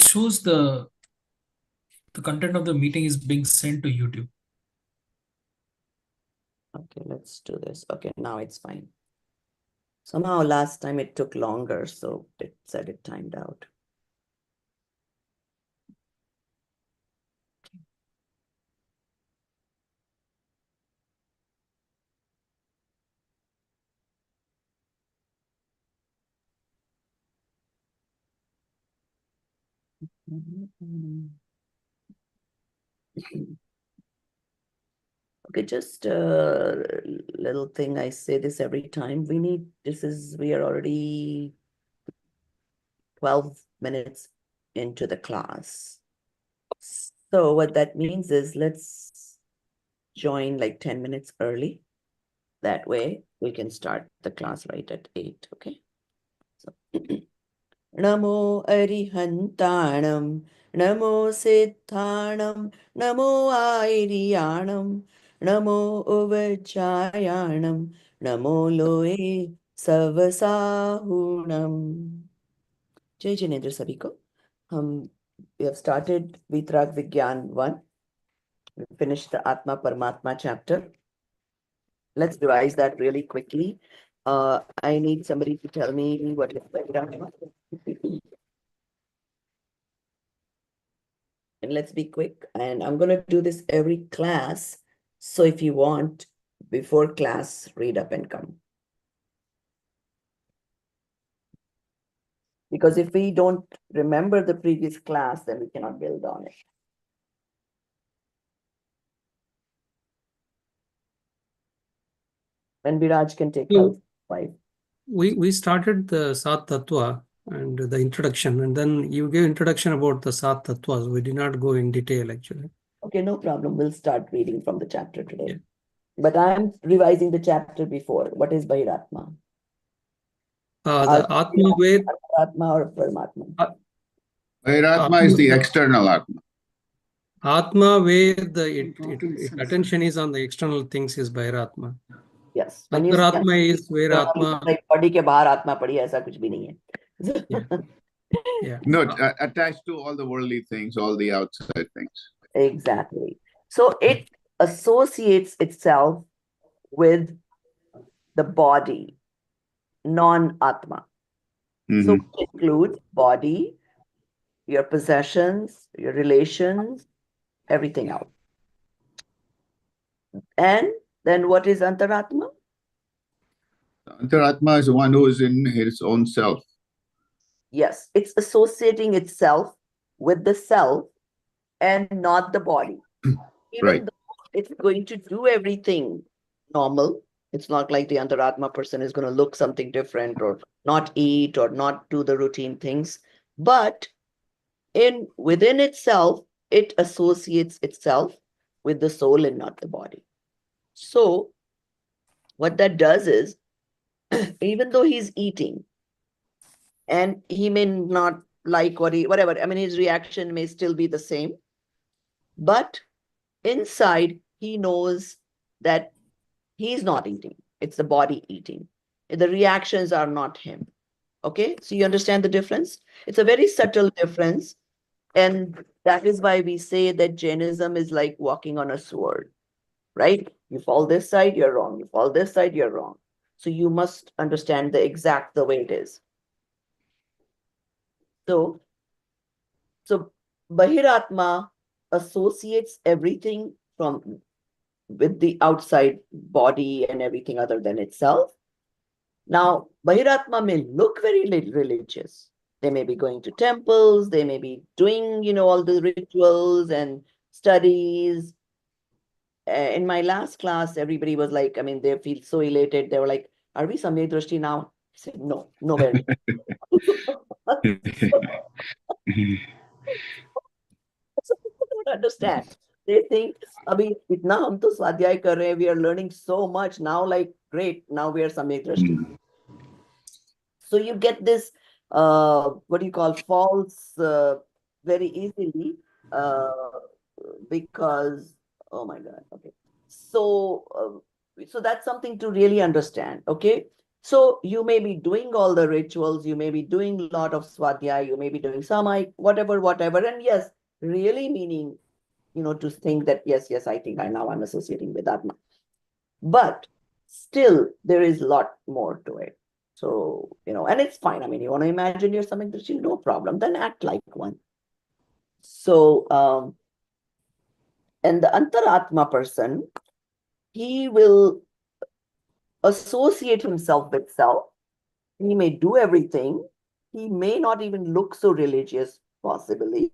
shows the content of the meeting is being sent to YouTube. Okay, let's do this. Okay, now it's fine. Somehow last time it took longer, so it said it timed out. Okay, just a little thing. I say this every time. We are already 12 minutes into the class. So what that means is let's join like 10 minutes early. That way we can start the class right at 8, okay? So Namo Arihantanam, Namo Siddhanam, Namo Airiyanam, Namo Uvachayanam, Namo Loe Savasahunam. Jai Jinendra Sabiko. We have started Vitrag Vigyan 1. We finished the Atma Paramatma chapter. Let's revise that really quickly. I need somebody to tell me what is Vairagya. And let's be quick. And I'm going to do this every class. So if you want, before class, read up and come. Because if we don't remember the previous class, then we cannot build on it. And Viraj can take out 5. We started the Sat Tattva and the introduction, and then you gave introduction about the Sat Tattvas. We did not go in detail actually. Okay, no problem. We'll start reading from the chapter today. Yeah. But I'm revising the chapter before. What is Bhairatma? The Atma Ved. Atma or Paramatma? Atma is the external Atma. Atma, where its attention is on the external things, is Bhairatma. Yes. Antaratma is where Atma. Like body ke bahar Atma padi, aisa kuch bhi nahi hai. Yeah. Yeah. No, attached to all the worldly things, all the outside things. Exactly. So it associates itself with the body, non-Atma. So it includes body, your possessions, your relations, everything else. And then what is Antaratma? Antaratma is the one who is in his own self. Yes, it's associating itself with the self and not the body. Even though it's going to do everything normal, it's not like the Antaratma person is going to look something different or not eat or not do the routine things. But within itself, it associates itself with the soul and not the body. So what that does is, even though he's eating and he may not like whatever, I mean, his reaction may still be the same, but inside he knows that he's not eating. It's the body eating. The reactions are not him. Okay, so you understand the difference? It's a very subtle difference. And that is why we say that Jainism is like walking on a sword, right? You fall this side, you're wrong. You fall this side, you're wrong. So you must understand the way it is. So Bahiratma associates everything with the outside body and everything other than itself. Now, Bahiratma may look very religious. They may be going to temples, they may be doing, all the rituals and studies. In my last class, everybody was like, I mean, they feel so elated. They were like, are we Samyak Drishti now? I said, no, nowhere. So people don't understand. They think, Abhi, itna hum to swadhyay kar rahe, we are learning so much now, like, great, now we are Samyak Drishti. So you get this, what do you call, false very easily because, oh my God, okay. So that's something to really understand, okay? So you may be doing all the rituals, you may be doing a lot of swadhyaya, you may be doing samai, whatever. And yes, really meaning, to think that, yes, I think I'm associating with Atma. But still, there is a lot more to it. So, and it's fine. I mean, you want to imagine you're Samikdashi, no problem. Then act like one. So, and the Antaratma person, he will associate himself with self. He may do everything. He may not even look so religious, possibly.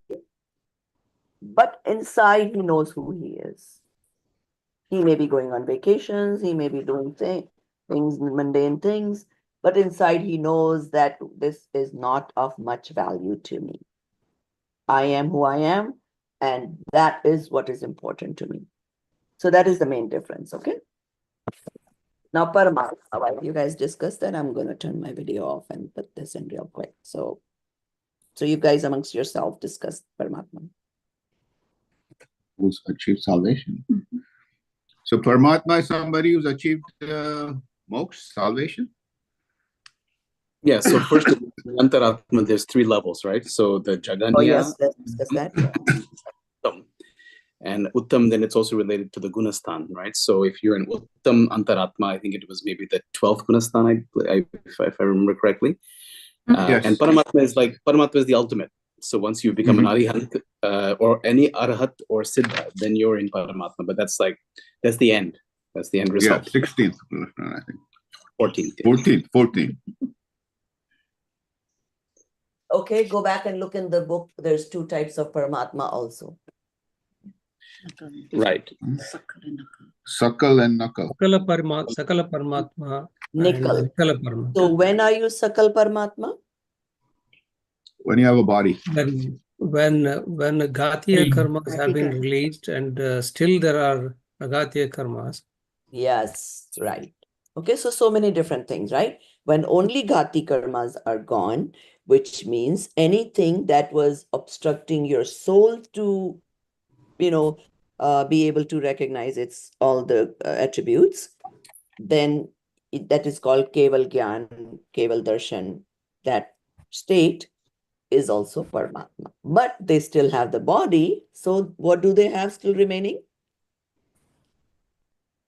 But inside, he knows who he is. He may be going on vacations. He may be doing things, mundane things. But inside, he knows that this is not of much value to me. I am who I am, and that is what is important to me. So that is the main difference, okay? Now, Paramatma, while you guys discuss that, I'm going to turn my video off and put this in real quick. So you guys amongst yourself discuss Paramatma. Who's achieved salvation. So Paramatma is somebody who's achieved moksha, salvation? Yeah, so first, Antaratma, there's 3 levels, right? So the Jaganya. Oh, yes, let's discuss that. Uttam. And Uttam, then it's also related to the Gunastan, right? So if you're in Uttam Antaratma, I think it was maybe the 12th Gunastan, if I remember correctly. Yes. And Paramatma is the ultimate. So once you become an Arihant or any Arahat or Siddha, then you're in Paramatma. But that's the end. That's the end result. Yeah, 16th, I think. 14th. 14th. Okay, go back and look in the book. There's 2 types of Paramatma also. Right. Sakal and Nakal. Sakala Paramatma and Nikal. Nikala Paramatma. So when are you Sakal Paramatma? When you have a body. When Ghatiya karmas have been released and still there are Aghatiya karmas. Yes, right. Okay, so many different things, right? When only Ghati karmas are gone, which means anything that was obstructing your soul to, be able to recognize its all the attributes, then that is called Keval Gyan, Keval Darshan. That state is also Paramatma. But they still have the body. So what do they have still remaining?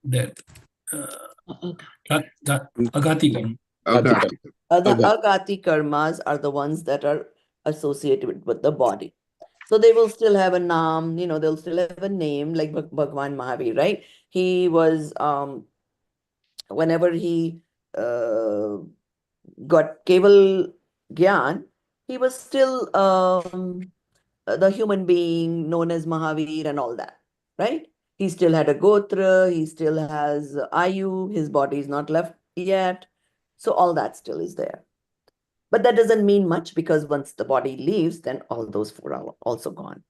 That Agati karma. Agati. The Agati karmas are the ones that are associated with the body. So they will still have a naam, they'll still have a name like Bhagwan Mahavir, right? He was, whenever he got Keval Gyan, he was still the human being known as Mahavir and all that, right? He still had a Gotra, he still has Ayu, his body is not left yet. So all that still is there. But that doesn't mean much because once the body leaves, then all those 4 are also gone.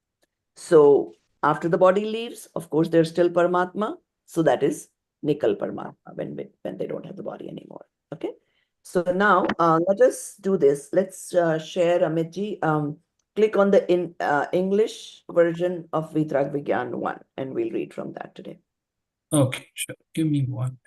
So after the body leaves, of course, there's still Paramatma. So that is Nikal Paramatma when they don't have the body anymore. Okay. So now let us do this. Let's share, Amitji. Click on the English version of Vitrag Vigyan 1 and we'll read from that today. Okay, sure. Give me 1.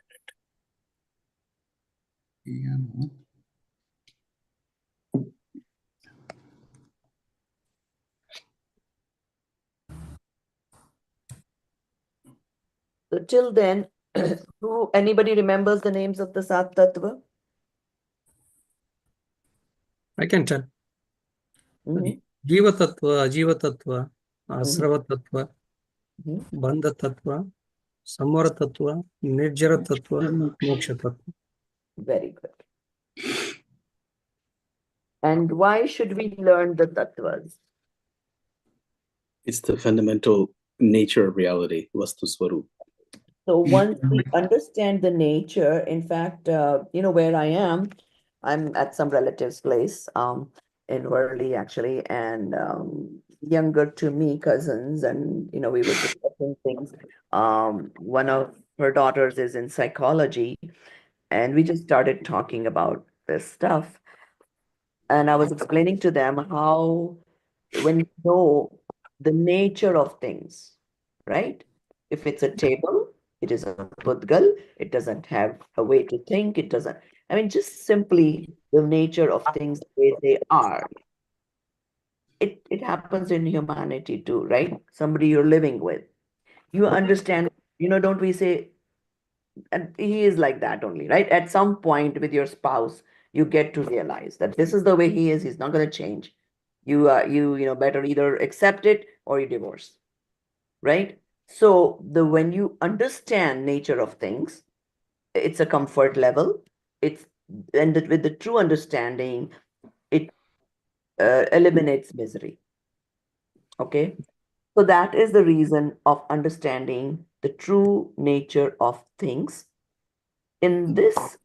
So till then, anybody remembers the names of the Sat Tattva? I can tell. Jiva Tattva, Ajiva Tattva, Asrava Tattva, Bandha Tattva, Samvara Tattva, Nirjara Tattva, Moksha Tattva. Very good. And why should we learn the tattvas? It's the fundamental nature of reality, Vastu Swarup. So once we understand the nature, in fact, where I am, I'm at some relative's place in Worli actually, and younger to me cousins, and we were discussing things. One of her daughters is in psychology, and we just started talking about this stuff. And I was explaining to them how when you know the nature of things, right? If it's a table, it is a pudgal, it doesn't have a way to think, it doesn't. I mean, just simply the nature of things the way they are. It happens in humanity too, right? Somebody you're living with. You understand, don't we say, and he is like that only, right? At some point with your spouse, you get to realize that this is the way he is, he's not going to change. You better either accept it or you divorce, right? So when you understand nature of things, it's a comfort level. With the true understanding, it eliminates misery. Okay, so that is the reason of understanding the true nature of things. In this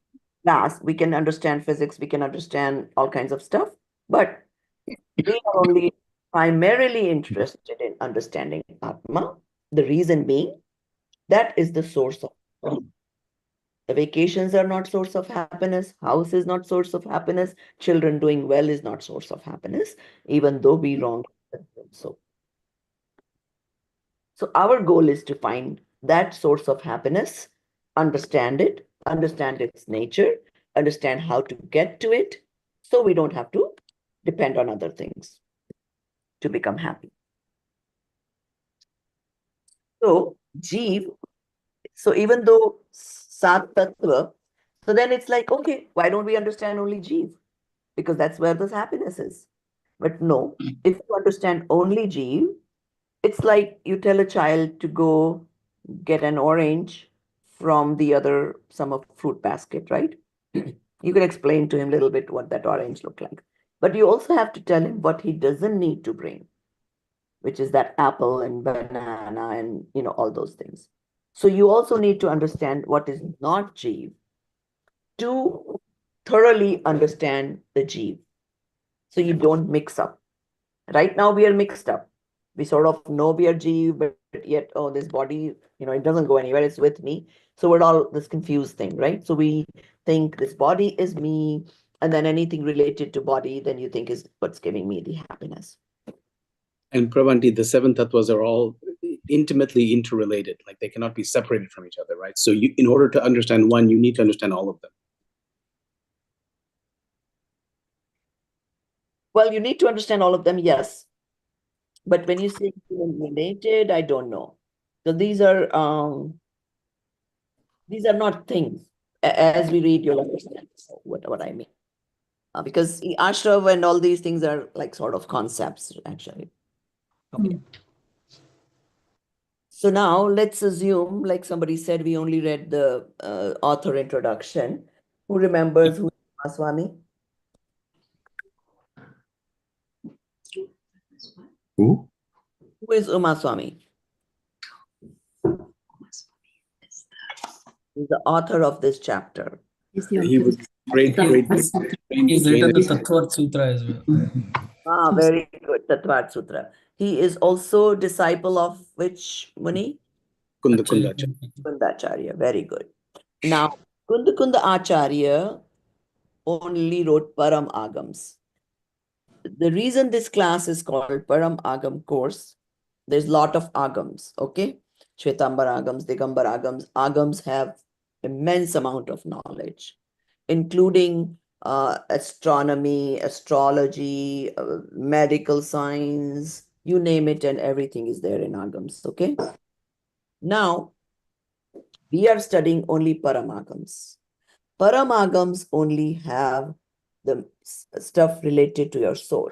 class, we can understand physics, we can understand all kinds of stuff, but we are only primarily interested in understanding Atma. The reason being, that is the source of the vacations are not source of happiness, house is not source of happiness, children doing well is not source of happiness, even though we wrong them so. So our goal is to find that source of happiness, understand it, understand its nature, understand how to get to it, so we don't have to depend on other things to become happy. So Jeev, so even though Sat Tattva, so then it's like, okay, why don't we understand only Jeev? Because that's where this happiness is. But no, if you understand only Jeev, it's like you tell a child to go get an orange from the other some of fruit basket, right? You can explain to him a little bit what that orange look like. But you also have to tell him what he doesn't need to bring, which is that apple and banana and all those things. So you also need to understand what is not Jeev to thoroughly understand the Jeev. So you don't mix up. Right now we are mixed up. We sort of know we are Jeev, but yet, oh, this body, it doesn't go anywhere, it's with me. So we're all this confused thing, right? So we think this body is me, and then anything related to body, then you think is what's giving me the happiness. And Prabhanti, the seven tattvas are all intimately interrelated, like they cannot be separated from each other, right? So in order to understand one, you need to understand all of them. Well, you need to understand all of them, yes. But when you say related, I don't know. So these are not things. As we read, you'll understand what I mean. Because ashrav and all these things are like sort of concepts, actually. Okay. So now let's assume, like somebody said, we only read the author introduction. Who remembers who is Swami? Who? Who is Umaswamy? He's the author of this chapter. He was great. He's written the Tattva Sutra as well. Very good. Tattva Sutra. He is also disciple of which Muni? Kundacharya. Kundacharya. Very good. Now, Kunda Acharya only wrote Param Agams. The reason this class is called Param Agam course, there's a lot of Agams, okay? Shvetambar Agams, Digambar Agams. Agams have immense amount of knowledge, including astronomy, astrology, medical science, you name it, and everything is there in Agams, okay? Now, we are studying only Paramagams. Paramagams only have the stuff related to your soul.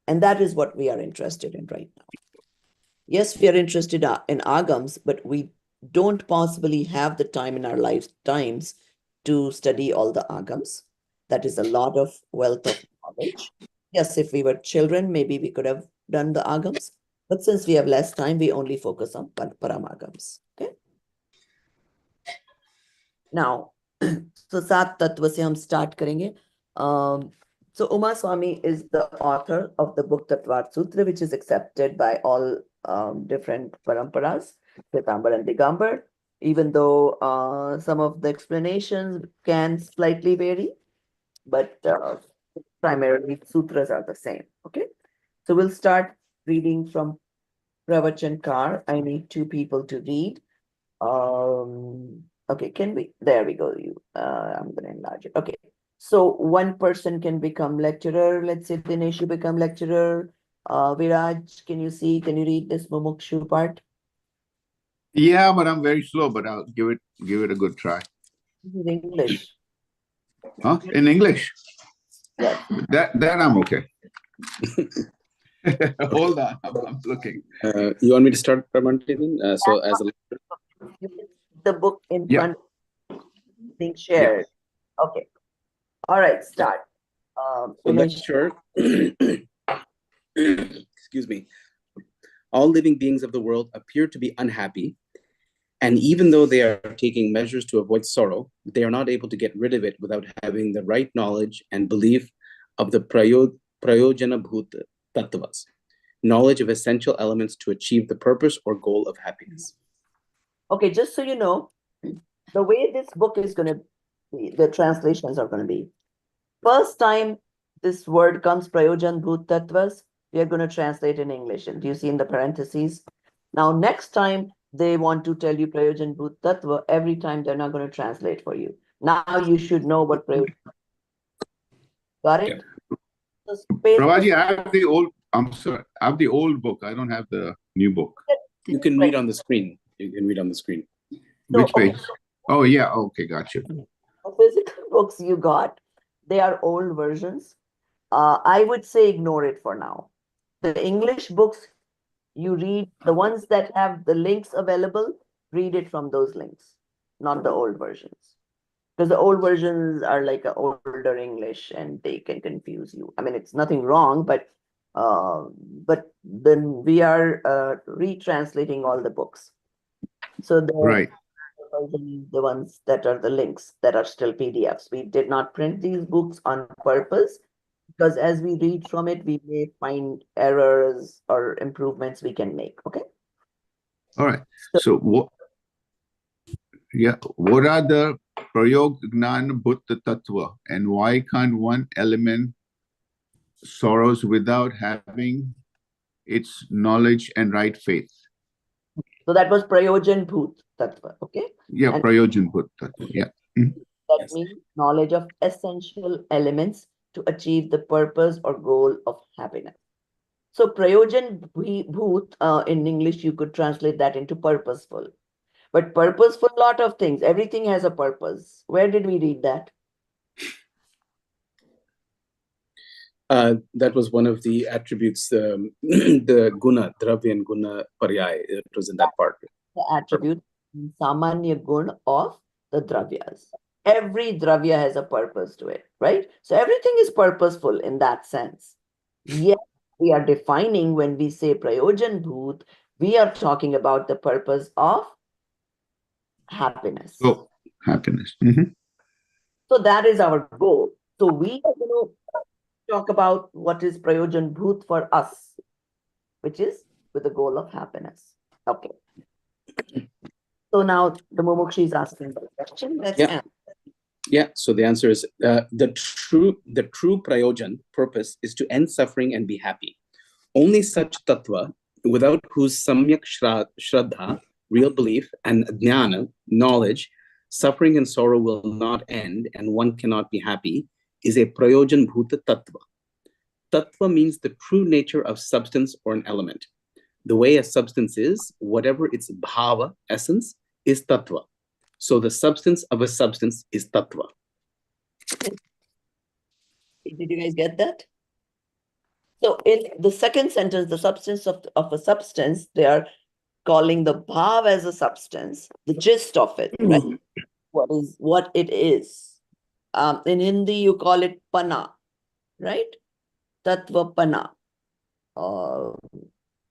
And that is what we are interested in right now. Yes, we are interested in Agams, but we don't possibly have the time in our lifetimes to study all the Agams. That is a lot of wealth of knowledge. Yes, if we were children, maybe we could have done the Agams. But since we have less time, we only focus on Paramagams. Okay. Now, so Sat Tattva se hum start karenge. So Umaswamy is the author of the book Tattva Sutra, which is accepted by all different paramparas, Shvetambar and Digambar, even though some of the explanations can slightly vary, but primarily sutras are the same. Okay, so we'll start reading from Pravachankar. I need two people to read. Okay, there we go. I'm going to enlarge it. Okay. So one person can become lecturer. Let's say Dinesh, you become lecturer. Viraj, can you read this Mumukshu part? Yeah, but I'm very slow, but I'll give it a good try. This is English. Huh? In English? Yes. That I'm okay. Hold on, I'm looking. You want me to start, Pramanti, then? So as a You can see the book in Yeah. front being shared. Okay. All right, start. So Dinesh. lecture, excuse me. All living beings of the world appear to be unhappy, and even though they are taking measures to avoid sorrow, they are not able to get rid of it without having the right knowledge and belief of the Prayojana Bhut Tattvas, knowledge of essential elements to achieve the purpose or goal of happiness. Okay, just so you know, the way this book is going to be, the translations are going to be. First time this word comes, Prayojan Bhut Tattvas, we are going to translate in English. And do you see in the parentheses? Now, next time they want to tell you Prayojan Bhut Tattva, every time they're not going to translate for you. Now you should know what Prayojan. Got it? So Prabhaji, I'm sorry, I have the old book. I don't have the new book. You can read on the screen. You can read on the screen. Which page? Oh, yeah. Okay, got you. The physical books you got, they are old versions. I would say ignore it for now. The English books, you read the ones that have the links available, read it from those links, not the old versions. Because the old versions are like an older English and they can confuse you. I mean, it's nothing wrong, but then we are retranslating all the books. So Right. the ones that are the links that are still PDFs. We did not print these books on purpose because as we read from it, we may find errors or improvements we can make. Okay. All right. So what are the Prayog Gnan Bhutta Tattva, and why can't one element sorrows without having its knowledge and right faith? So that was Prayojan Bhut Tattva. Okay. Yeah, And Prayojan Bhutta Tattva. Yeah. that means knowledge of essential elements to achieve the purpose or goal of happiness. So Prayojan Bhut, in English, you could translate that into purposeful. But purposeful, lot of things. Everything has a purpose. Where did we read that? That was one of the attributes, the guna, dravya and guna paryay. It was in that part. The attribute, samanya gun of the dravyas. Every dravya has a purpose to it, right? So everything is purposeful in that sense. Yet we are defining when we say prayojan bhut, we are talking about the purpose of happiness. Oh, happiness. So that is our goal. So we are going to talk about what is Prayojan Bhut for us, which is with the goal of happiness. Okay. So now the Mumukshi is asking the question. Let's answer. Yeah, so the answer is the true Prayojan purpose is to end suffering and be happy. Only such tattva, without whose samyak shraddha, real belief, and jnana, knowledge, suffering and sorrow will not end and one cannot be happy, is a prayojan bhuta tattva. Tattva means the true nature of substance or an element. The way a substance is, whatever its bhava, essence, is tattva. So the substance of a substance is tattva. Did you guys get that? So in the second sentence, the substance of a substance, they are calling the bhav as a substance, the gist of it, right? What it is. In Hindi, you call it pana, right? Tattva pana.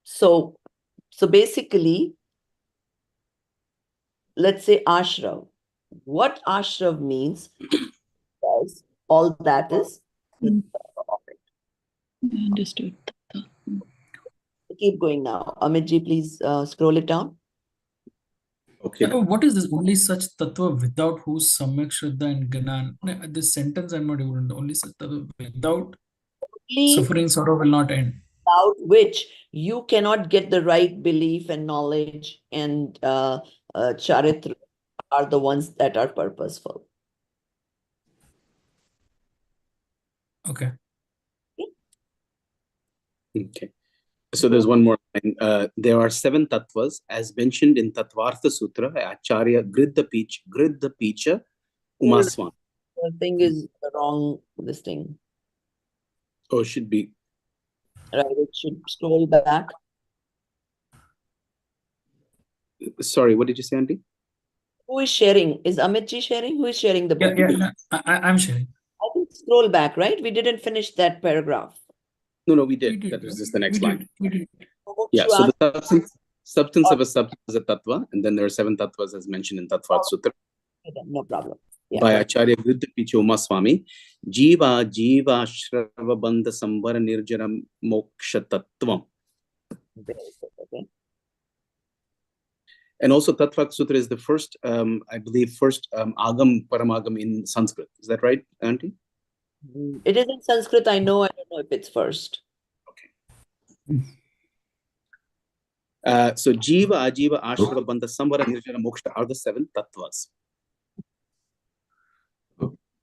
So basically, let's say ashrav. What ashrav means, guys, all that is. Understood. Keep going now. Amitji, please scroll it down. Okay. What is this? Only such tattva without whose samyak shraddha and gnan. This sentence I'm not able to. Only such tattva without suffering, sorrow will not end. Without which you cannot get the right belief and knowledge and charitra. are the ones that are purposeful. Okay. Okay. So there's one more line. There are 7 tattvas as mentioned in Tattvartha Sutra by Acharya Gridha Picha Umaswami. The thing is wrong, this thing. Oh, should be. Right, it should scroll back. Sorry, what did you say, Auntie? Who is sharing? Is Amitji sharing? Who is sharing the book? Yeah, I'm sharing. I think scroll back, right? We didn't finish that paragraph. No, we did. That was just the next line. We did. Yeah, so the substance of a substance is a tattva, and then there are 7 tattvas as mentioned in Tattvartha Sutra. No problem. Yeah. By Acharya Gridha Picha Umaswami. Jiva Shrava Bandha Sambara Nirjara Moksha Tattvam. Okay. And also Tattvartha Sutra is the first, I believe, Agam Paramagam in Sanskrit. Is that right, Auntie? It is in Sanskrit, I know. I don't know if it's first. Okay. So Jiva, Ajiva, Ashrava, Bandha, Sambara, Nirjana, Moksha are the 7 tattvas.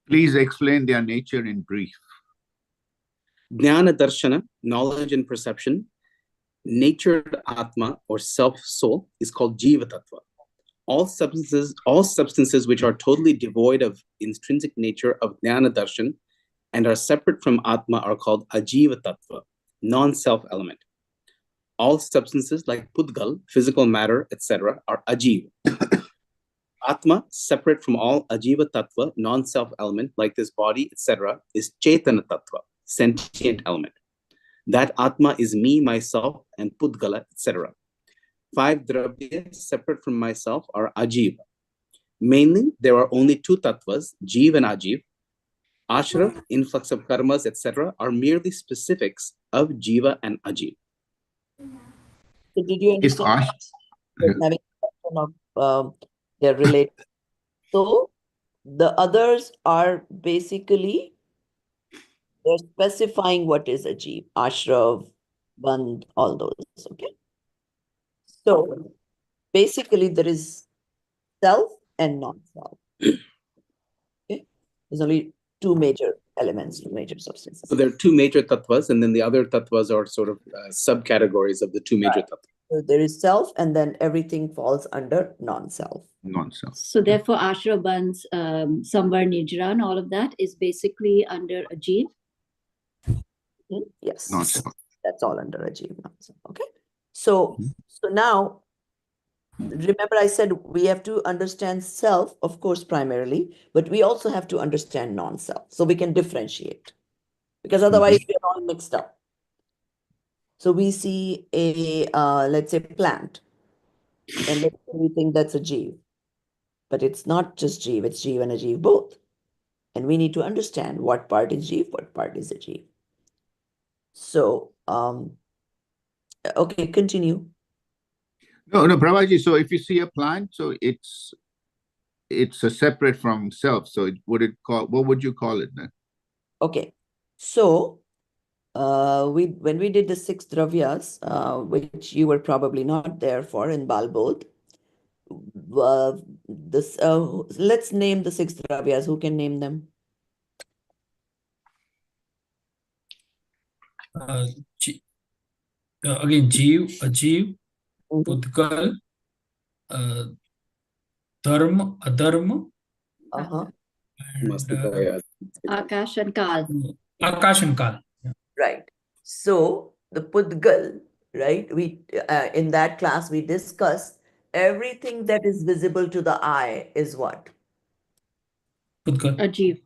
Please explain their nature in brief. Jnana Darshana, knowledge and perception, natured Atma or self-soul is called Jiva Tattva. All substances which are totally devoid of intrinsic nature of Jnana Darshan and are separate from Atma are called Ajiva Tattva, non-self element. All substances like Pudgal, physical matter, etc. are Ajiva. Atma, separate from all Ajiva Tattva, non-self element like this body, etc., is Chaitana Tattva, sentient element. That Atma is me, myself, and Pudgala, etc. 5 dravyas separate from myself are Ajiva. Mainly, there are only 2 tattvas, Jeev and Ajiv. Ashra, influx of karmas, etc., are merely specifics of Jiva and Ajiv. So did you understand? Having a question of they're related. So the others are basically they're specifying what is Ajiv, Ashrav, Band, all those. Okay. So basically there is self and non-self. Okay. There's only 2 major elements, 2 major substances. So there are 2 major tattvas, and then the other tattvas are sort of subcategories of the 2 major tattvas. So there is self, and then everything falls under non-self. Non-self. So therefore, Ashra Bandh, Samvar Nijra, and all of that is basically under Ajiv. Yes. Non-self. That's all under Ajiv. Non-self. Okay. So now, remember I said we have to understand self, of course, primarily, but we also have to understand non-self so we can differentiate, because otherwise we're all mixed up. So we see a, let's say, plant, and we think that's a Jeev, but it's not just Jeev, it's Jeev and Ajiv both. And we need to understand what part is Jeev, what part is Ajiv. So, okay, continue. No, Prabhaji, so if you see a plant, so it's a separate from self. So what would you call it then? Okay, so when we did the 6 dravyas, which you were probably not there for in Balbodh, let's name the 6 dravyas. Who can name them? Again, Jeev, Ajiv, Pudgal, Dharma, Adharma, and Akash and Kal. Akash and Kal. Yeah. Right. So the Pudgal, right? We in that class we discussed everything that is visible to the eye is what? Pudgal. Ajiv.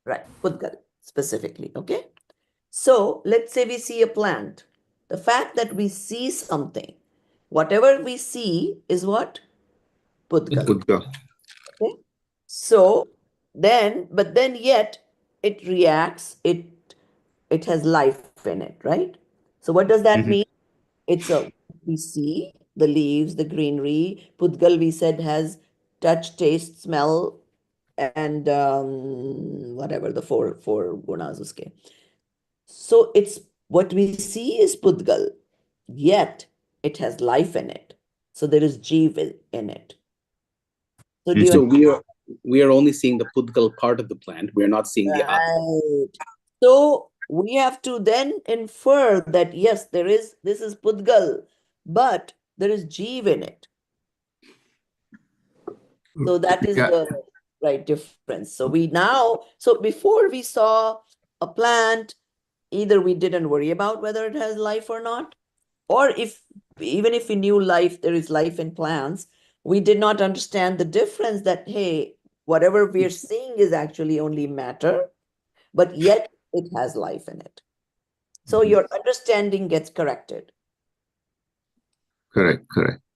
Right. Pudgal specifically. Okay. So let's say we see a plant. The fact that we see something, whatever we see is what? Pudgal. Pudgal. Okay. So but then yet it reacts, it has life in it, right? So what does that mean? We see the leaves, the greenery. Pudgal, we said, has touch, taste, smell, and whatever the four gunas uske. So it's what we see is Pudgal, yet it has life in it. So there is Jeev in it. So do you So we are only seeing the pudgal part of the plant. We are not seeing the atma. Right. So we have to then infer that yes, this is Pudgal, but there is Jeev in it. So that is Yeah. the right difference. So before we saw a plant, either we didn't worry about whether it has life or not, or even if we knew there is life in plants, we did not understand the difference that, hey, whatever we're seeing is actually only matter, but yet it has life in it. So your understanding gets corrected. Correct.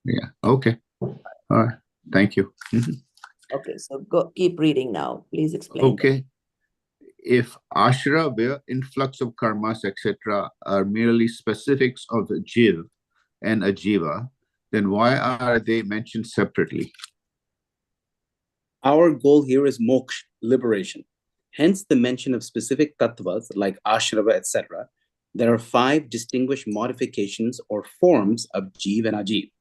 Yeah. Okay. All right. Thank you. Okay, so keep reading now. Please explain. Okay. If ashra, where influx of karmas, etc., are merely specifics of jiv and ajiva, then why are they mentioned separately? Our goal here is moksha, liberation. Hence the mention of specific tattvas like ashrava, etc. There are 5 distinguished modifications or forms of jiv and ajiv.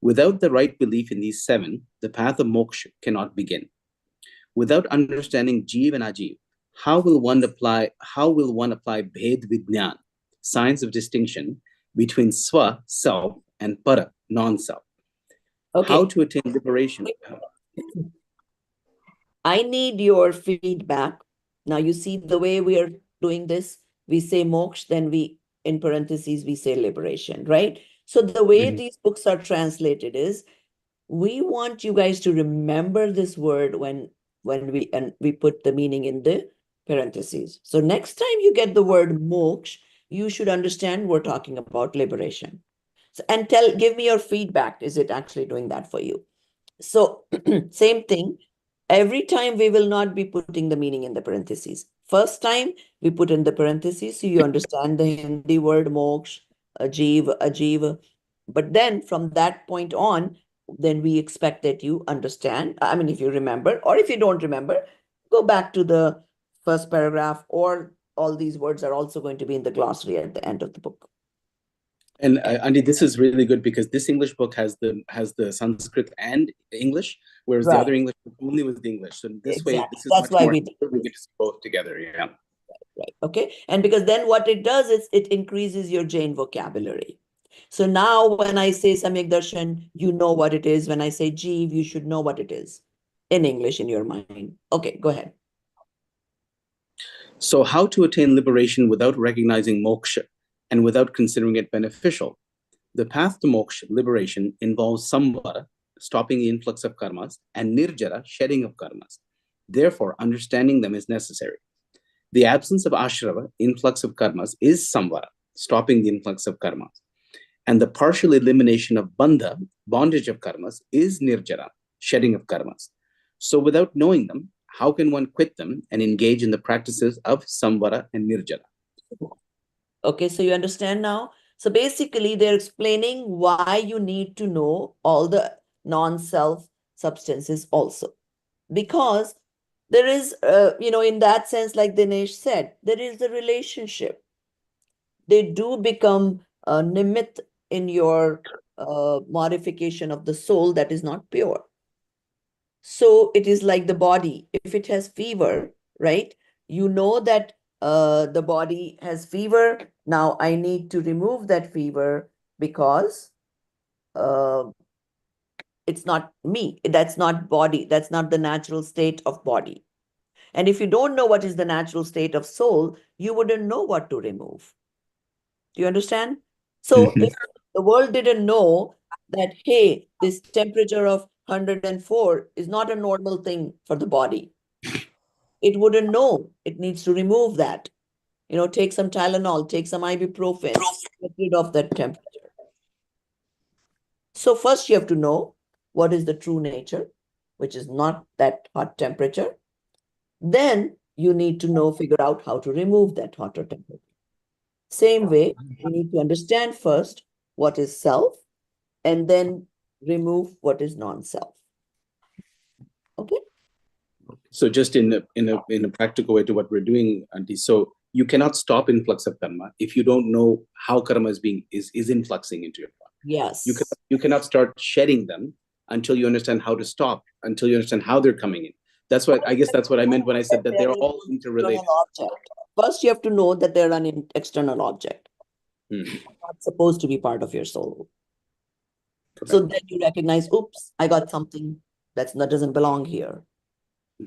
Without the right belief in these 7, the path of moksha cannot begin. Without understanding jiv and ajiv, how will one apply bhed vijnan, science of distinction between swa, self, and para, non-self? Okay. How to attain liberation? I need your feedback. Now you see the way we are doing this. We say moksha, then in parentheses, we say liberation, right? So the way these books are translated is, we want you guys to remember this word when we put the meaning in the parentheses. So next time you get the word moksha, you should understand we're talking about liberation. So, and give me your feedback. Is it actually doing that for you? So same thing. Every time we will not be putting the meaning in the parentheses. First time we put in the parentheses, so you understand the Hindi word moksha, ajiva. But then from that point on, then we expect that you understand. I mean, if you remember, or if you don't remember, go back to the first paragraph, or all these words are also going to be in the glossary at the end of the book. And Andy, this is really good because this English book has the Sanskrit and English, whereas the other English book only was the English. So this way, this is That's why we get to see both together. Yeah. Right. Okay. And because then what it does is it increases your Jain vocabulary. So now when I say Samyak Darshan, you know what it is. When I say Jeev, you should know what it is in English in your mind. Okay, go ahead. So how to attain liberation without recognizing moksha and without considering it beneficial? The path to moksha, liberation, involves samvara, stopping the influx of karmas, and nirjara, shedding of karmas. Therefore, understanding them is necessary. The absence of ashrava, influx of karmas, is samvara, stopping the influx of karmas. And the partial elimination of bandha, bondage of karmas, is nirjara, shedding of karmas. So without knowing them, how can one quit them and engage in the practices of samvara and nirjara? Okay, so you understand now? So basically, they're explaining why you need to know all the non-self substances also. Because there is, in that sense, like Dinesh said, there is a relationship. They do become a nimit in your modification of the soul that is not pure. So it is like the body. If it has fever, right? You know that the body has fever. Now I need to remove that fever because it's not me. That's not body. That's not the natural state of body. And if you don't know what is the natural state of soul, you wouldn't know what to remove. Do you understand? So if the world didn't know that, hey, this temperature of 104 is not a normal thing for the body, it wouldn't know. It needs to remove that. Take some Tylenol, take some ibuprofen, get rid of that temperature. So first you have to know what is the true nature, which is not that hot temperature. Then you need to figure out how to remove that hotter temperature. Same way, you need to understand first what is self and then remove what is non-self. Okay? So just in a practical way to what we're doing, Auntie, so you cannot stop influx of karma if you don't know how karma is influxing into your body. Yes. You cannot start shedding them until you understand how to stop, until you understand how they're coming in. That's what I guess that's what I meant when I said that they're all interrelated. Object. First, you have to know that they're an external object. Not supposed to be part of your soul. So then you recognize, oops, I got something that doesn't belong here.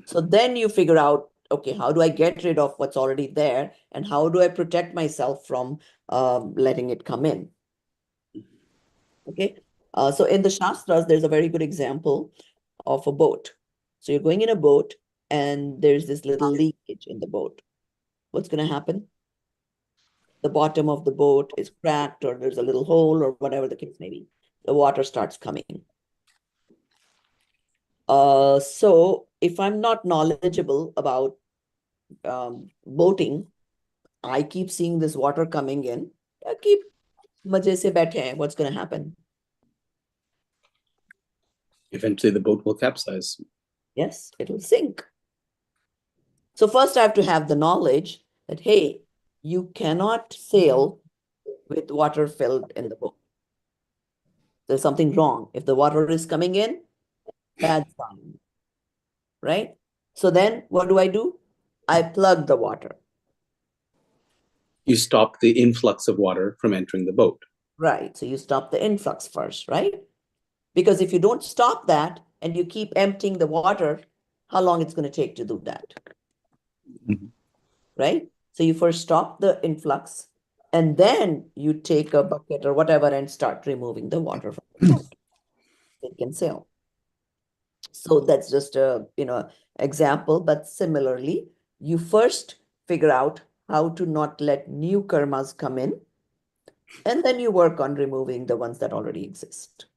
So then you figure out, okay, how do I get rid of what's already there? And how do I protect myself from letting it come in? Okay. So in the Shastras, there's a very good example of a boat. So you're going in a boat and there's this little leakage in the boat. What's going to happen? The bottom of the boat is cracked, or there's a little hole, or whatever the case may be. The water starts coming. So if I'm not knowledgeable about boating, I keep seeing this water coming in. I keep maje se baithe hain. What's going to happen? Eventually the boat will capsize. Yes, it will sink. So first I have to have the knowledge that, hey, you cannot sail with water filled in the boat. There's something wrong. If the water is coming in, bad sign, right? So then what do? I plug the water. You stop the influx of water from entering the boat. Right. So you stop the influx first, right? Because if you don't stop that and you keep emptying the water, how long it's going to take to do that? Right? So you first stop the influx and then you take a bucket or whatever and start removing the water from the boat. It can sail. So that's just a example, but similarly, you first figure out how to not let new karmas come in, and then you work on removing the ones that already exist.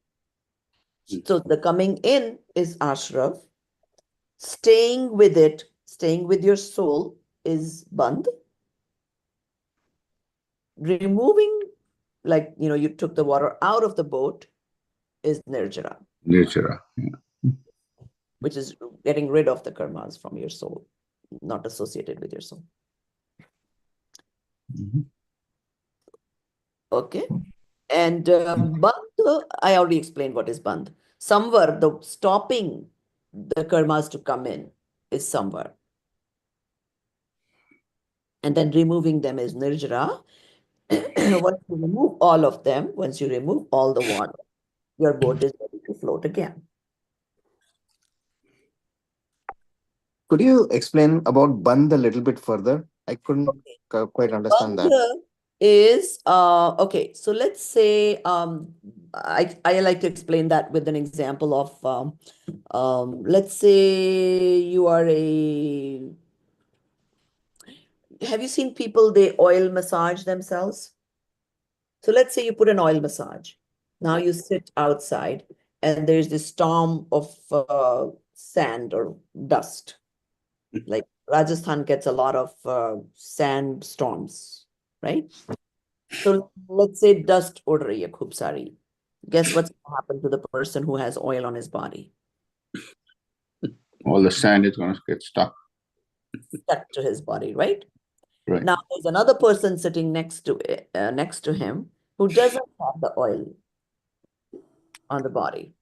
So the coming in is ashrav. Staying with it, staying with your soul is bandh. Removing, like, you took the water out of the boat, is nirjara. Nirjara, yeah. Which is getting rid of the karmas from your soul, not associated with your soul. Okay. And bandh, I already explained what is bandh. Samvar, the stopping the karmas to come in, is samvar. And then removing them is nirjara. Once you remove all of them, once you remove all the water, your boat is ready to float again. Could you explain about bandh a little bit further? I couldn't quite understand that. Bandh is okay. So let's say I like to explain that with an example of let's say you are have you seen people, they oil massage themselves? So let's say you put an oil massage. Now you sit outside and there's this storm of sand or dust. Like Rajasthan gets a lot of sand storms, right? So let's say dust ud rahi hai khub sari. Guess what's going to happen to the person who has oil on his body? All the sand is going to get stuck to his body, right? Right. Now there's another person sitting next to him who doesn't have the oil on the body.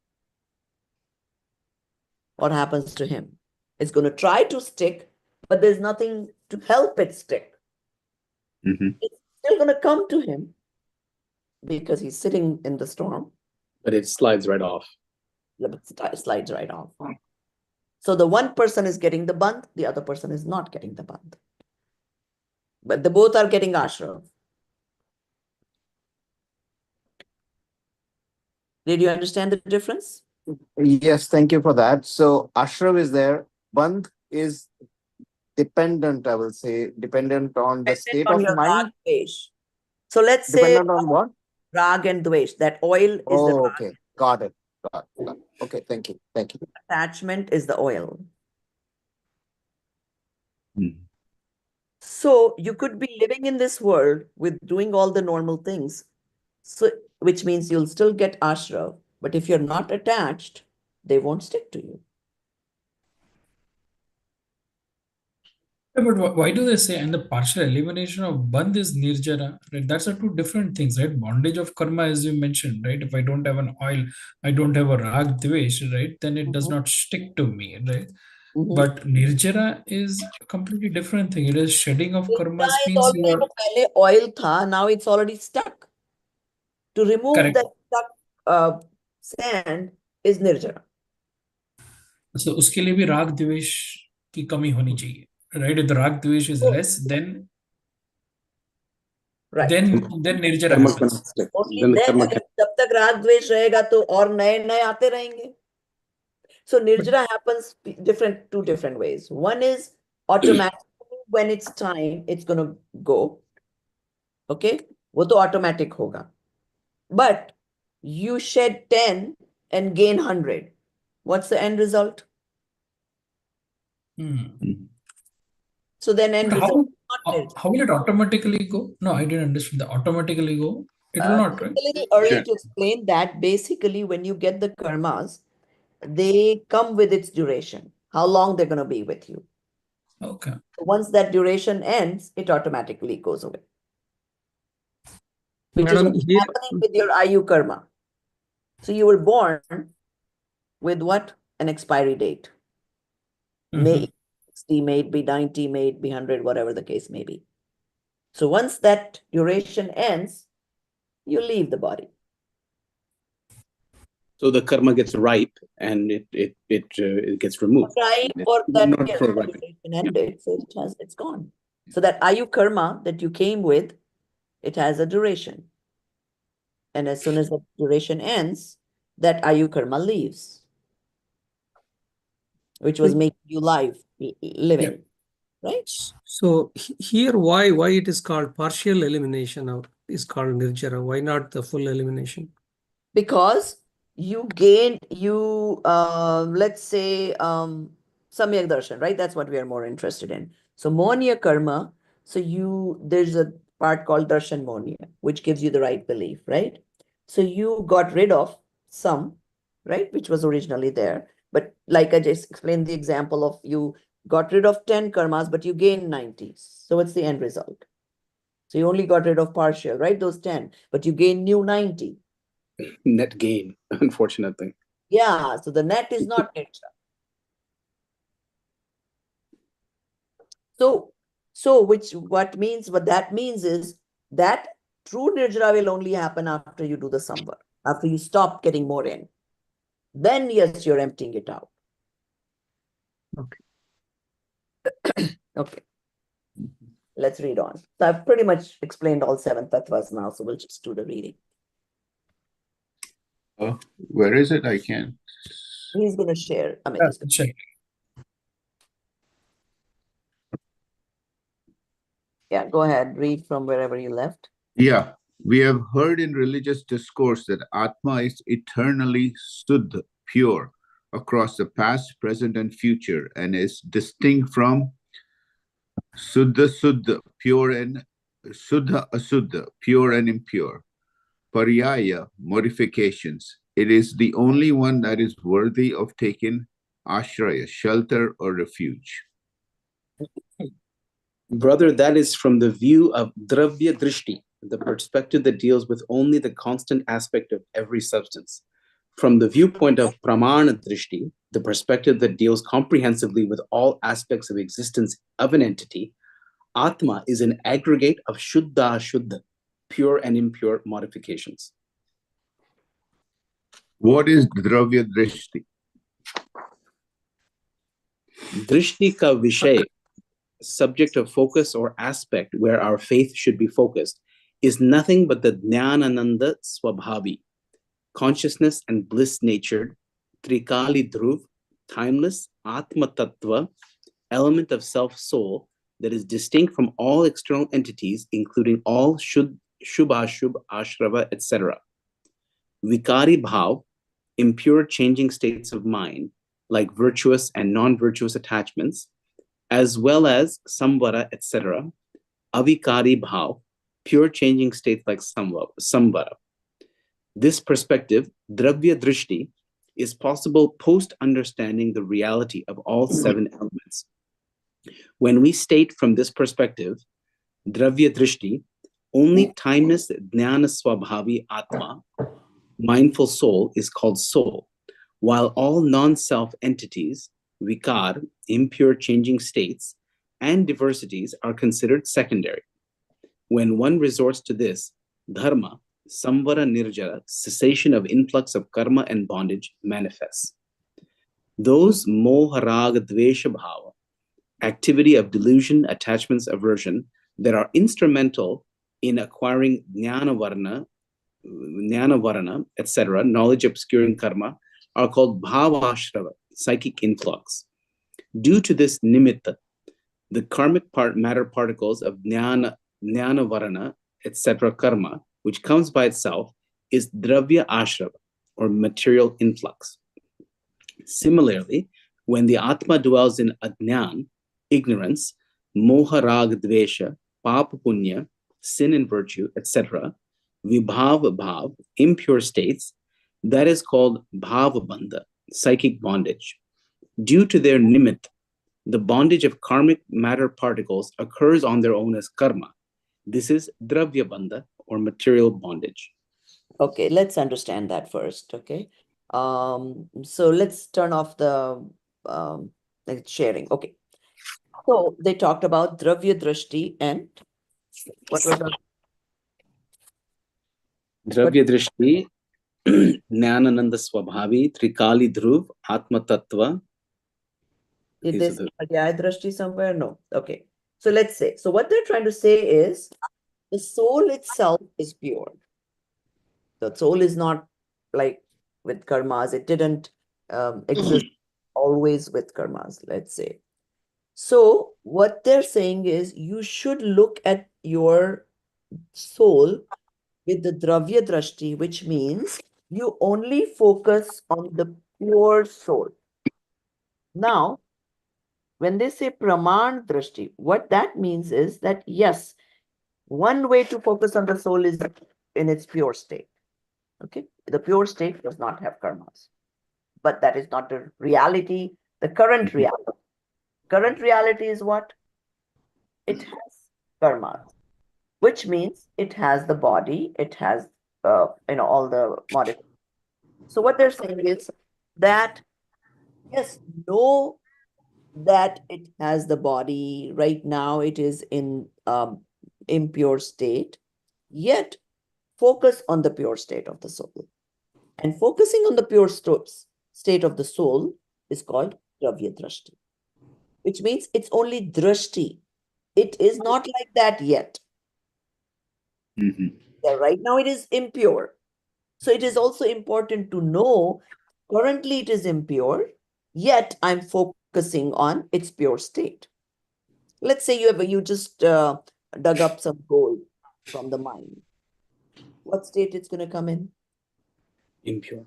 What happens to him? It's going to try to stick, but there's nothing to help it stick. It's still going to come to him because he's sitting in the storm. But it slides right off. It slides right off. So the one person is getting the bandh, the other person is not getting the bandh. But the both are getting ashrav. Did you understand the difference? Yes, thank you for that. So ashrav is there. Bandh is dependent, I will say, dependent on the state of mind. So let's say dependent on what? Rag and dvesh. That oil is the rag. Okay, got it. Okay, thank you. Attachment is the oil. So you could be living in this world with doing all the normal things, so which means you'll still get ashrav, but if you're not attached, they won't stick to you. Yeah, but why do they say and the partial elimination of bandh is nirjara? Right? That's are two different things, right? Bondage of karma, as you mentioned, right? If I don't have an oil, I don't have a rag dvesh, right? Then it does not stick to me, right? But nirjara is a completely different thing. It is shedding of karmas Nirjara is means you already are जो पहले oil था, now it's already stuck. To remove correct. that stuck sand is nirjara. So उसके लिए भी राग द्वेष की कमी होनी चाहिए, right? If the rag dvesh is less, then Right. then nirjara Karma happens. cannot stick. Only Then the then, karma अगर can. जब तक राग द्वेष रहेगा तो और नए नए आते रहेंगे. So nirjara happens two different ways. One is automatically when it's time, it's gonna go. Okay, वो तो automatic होगा. But you shed 10 and gain 100. What's the end result? So then end But result is not nirjara. how will it automatically go? No, I didn't understand. The automatically go, it will not, right? It's a little early Sure. to explain that. Basically, when you get the karmas, they come with its duration, how long they're going to be with you. Okay. Once that duration ends, it automatically goes away. Which is Madam, what's here, happening with your Ayu karma. So you were born with what? An expiry date. May it be 60, may it be 90, may it be 100, whatever the case may be. So once that duration ends, you leave the body. So the karma gets ripe and it gets removed. Right, or that Not yes, for the ripe. duration ended, so it's gone. So that Ayu karma that you came with, it has a duration. And as soon as the duration ends, that Ayu karma leaves, which was making you living, right? so here, why it is called partial elimination or is called nirjara? Why not the full elimination? Because you gained, let's say, samyak darshan, right? That's what we are more interested in. So monia karma, so there's a part called darshan monia, which gives you the right belief, right? So you got rid of some, right, which was originally there. But like I just explained the example of you got rid of 10 karmas, but you gained 90. So what's the end result? So you only got rid of partial, right? Those 10, but you gain new 90. Net gain, unfortunately. Yeah, so the net is not nirjara. So what that means is that true nirjara will only happen after you do the samvar, after you stop getting more in. Then yes, you're emptying it out. Okay. Okay. Let's read on. So I've pretty much explained all 7 tattvas now, so we'll just do the reading. Where is it? I can't. He's going to share. Amit is gonna- Check. Yeah, go ahead. Read from wherever you left. Yeah, we have heard in religious discourse that Atma is eternally Suddha, pure, across the past, present, and future, and is distinct from Suddha, pure and Suddha, Asuddha, pure and impure. Paryaya, modifications. It is the only one that is worthy of taking ashraya, shelter or refuge. Brother, that is from the view of dravya drishti, the perspective that deals with only the constant aspect of every substance. From the viewpoint of pramana drishti, the perspective that deals comprehensively with all aspects of existence of an entity, Atma is an aggregate of shuddha ashuddha, pure and impure modifications. What is dravya drishti? Drishti ka vishay, subject of focus or aspect where our faith should be focused, is nothing but the jnanananda swabhavi, consciousness and bliss natured, trikali dhruv, timeless, atma tattva, element of self soul that is distinct from all external entities, including all shubha, ashrava, etc. Vikari bhav, impure changing states of mind, like virtuous and non-virtuous attachments, as well as samvara, etc. Avikari bhav, pure changing states like samvara. This perspective, dravya drishti, is possible post understanding the reality of all 7 elements. When we state from this perspective, Dravya Drishti, only timeless Jnana Swabhavi Atma, mindful soul, is called soul, while all non-self entities, vikar, impure changing states, and diversities are considered secondary. When one resorts to this, dharma, samvara nirjara, cessation of influx of karma and bondage, manifests. Those moha raga dvesha bhava, activity of delusion, attachments, aversion, that are instrumental in acquiring jnana varana, etc., knowledge obscuring karma, are called bhavashrava, psychic influx. Due to this nimitta, the karmic matter particles of jnana varana, etc., karma, which comes by itself, is dravya ashrava, or material influx. Similarly, when the Atma dwells in ajnan, ignorance, moha rag dvesha, papa punya, sin and virtue, etc., vibhav bhav, impure states, that is called bhava bandha, psychic bondage. Due to their nimitta, the bondage of karmic matter particles occurs on their own as karma. This is dravya bandha, or material bondage. Okay, let's understand that first. Okay. So let's turn off the sharing. Okay. So they talked about Dravya Drishti and what was the Dravya Drishti, Jnanananda Swabhavi, Trikali Dhruv, Atma Tattva. Did they say Adhyaya Drishti somewhere? No. Okay. So let's say. So what they're trying to say is the soul itself is pure. The soul is not like with karmas. It didn't exist always with karmas, let's say. So what they're saying is you should look at your soul with the Dravya Drashti, which means you only focus on the pure soul. Now, when they say Praman Drashti, what that means is that yes, one way to focus on the soul is in its pure state. Okay, the pure state does not have karmas, but that is not the reality, the current reality. Current reality is what? It has karmas, which means it has the body, it has all the modifications. So what they're saying is that yes, know that it has the body. Right now it is in impure state, yet focus on the pure state of the soul. And focusing on the pure state of the soul is called Dravya Drashti, which means it's only Drashti. It is not like that yet. Yeah, right now it is impure. So it is also important to know currently it is impure, yet I'm focusing on its pure state. Let's say you just dug up some gold from the mine. What state it's going to come in? Impure.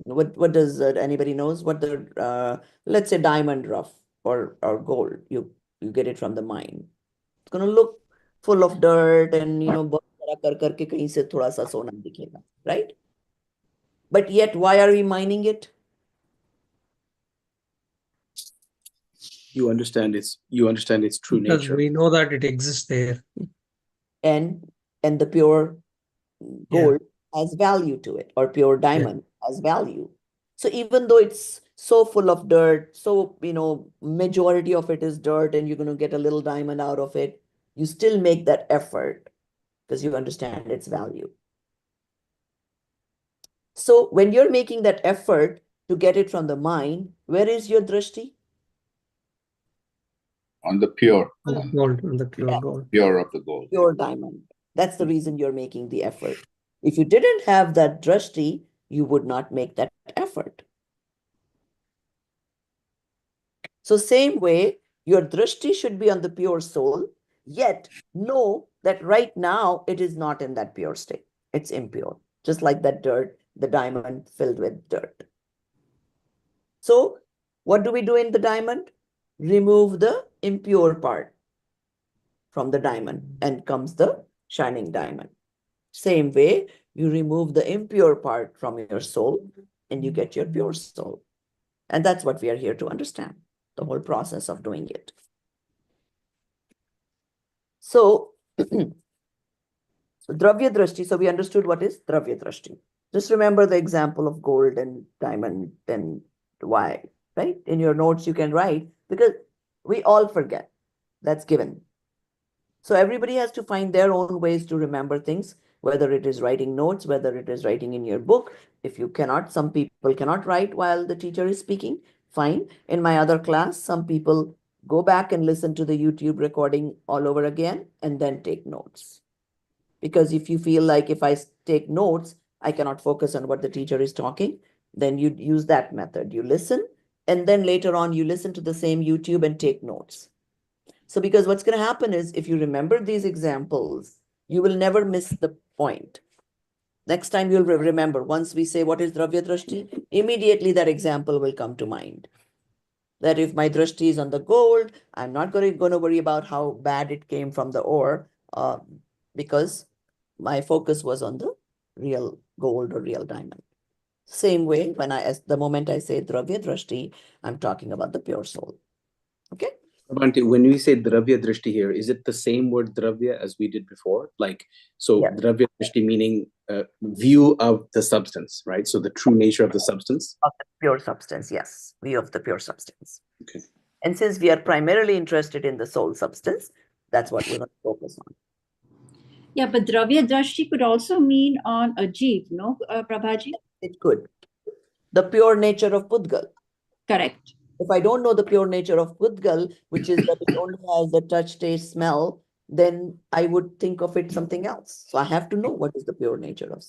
What does anybody knows what the let's say diamond rough or gold you get it from the mine. It's going to look full of dirt and karke kahin se thoda sa sona dikhega, right? But yet why are we mining it? You understand its true Because nature. we know that it exists there. And the pure gold has value to it, or pure diamond has value. So even though it's so full of dirt, so majority of it is dirt and you're going to get a little diamond out of it, you still make that effort because you understand its value. So when you're making that effort to get it from the mine, where is your drishti? On the pure. On the gold, on the pure gold. Pure of the gold. Pure diamond. That's the reason you're making the effort. If you didn't have that drishti, you would not make that effort. So same way, your drishti should be on the pure soul, yet know that right now it is not in that pure state. It's impure, just like that dirt, the diamond filled with dirt. So what do we do in the diamond? Remove the impure part from the diamond and comes the shining diamond. Same way, you remove the impure part from your soul and you get your pure soul. And that's what we are here to understand. the whole process of doing it. So, so Dravya Drashti, so we understood what is Dravya Drashti. Just remember the example of gold and diamond and why, right? In your notes you can write, because we all forget. That's given. So everybody has to find their own ways to remember things, whether it is writing notes, whether it is writing in your book. If you cannot, some people cannot write while the teacher is speaking, fine. In my other class, some people go back and listen to the YouTube recording all over again and then take notes. Because if you feel like if I take notes, I cannot focus on what the teacher is talking, then you use that method. You listen, and then later on you listen to the same YouTube and take notes. So because what's going to happen is if you remember these examples, you will never miss the point. Next time you'll remember, once we say what is Dravya Drashti, immediately that example will come to mind. That if my drashti is on the gold, I'm not going to worry about how bad it came from the ore, because my focus was on the real gold or real diamond. Same way, the moment I say Dravya Drashti, I'm talking about the pure soul. Okay? Bhante, when we say Dravya Drishti here, is it the same word Dravya as we did before? Like, so Yes. Dravya Drishti meaning view of the substance, right? So the true nature of the substance. Of the pure substance, yes. View of the pure substance. Okay. And since we are primarily interested in the soul substance, that's what we're going to focus on. Yeah, but Dravya Drashti could also mean on a jeev, no, Prabhaji? It could. The pure nature of Pudgal. Correct. If I don't know the pure nature of Pudgal, which is that it only has the touch, taste, smell, then I would think of it something else. So I have to know what is the pure nature of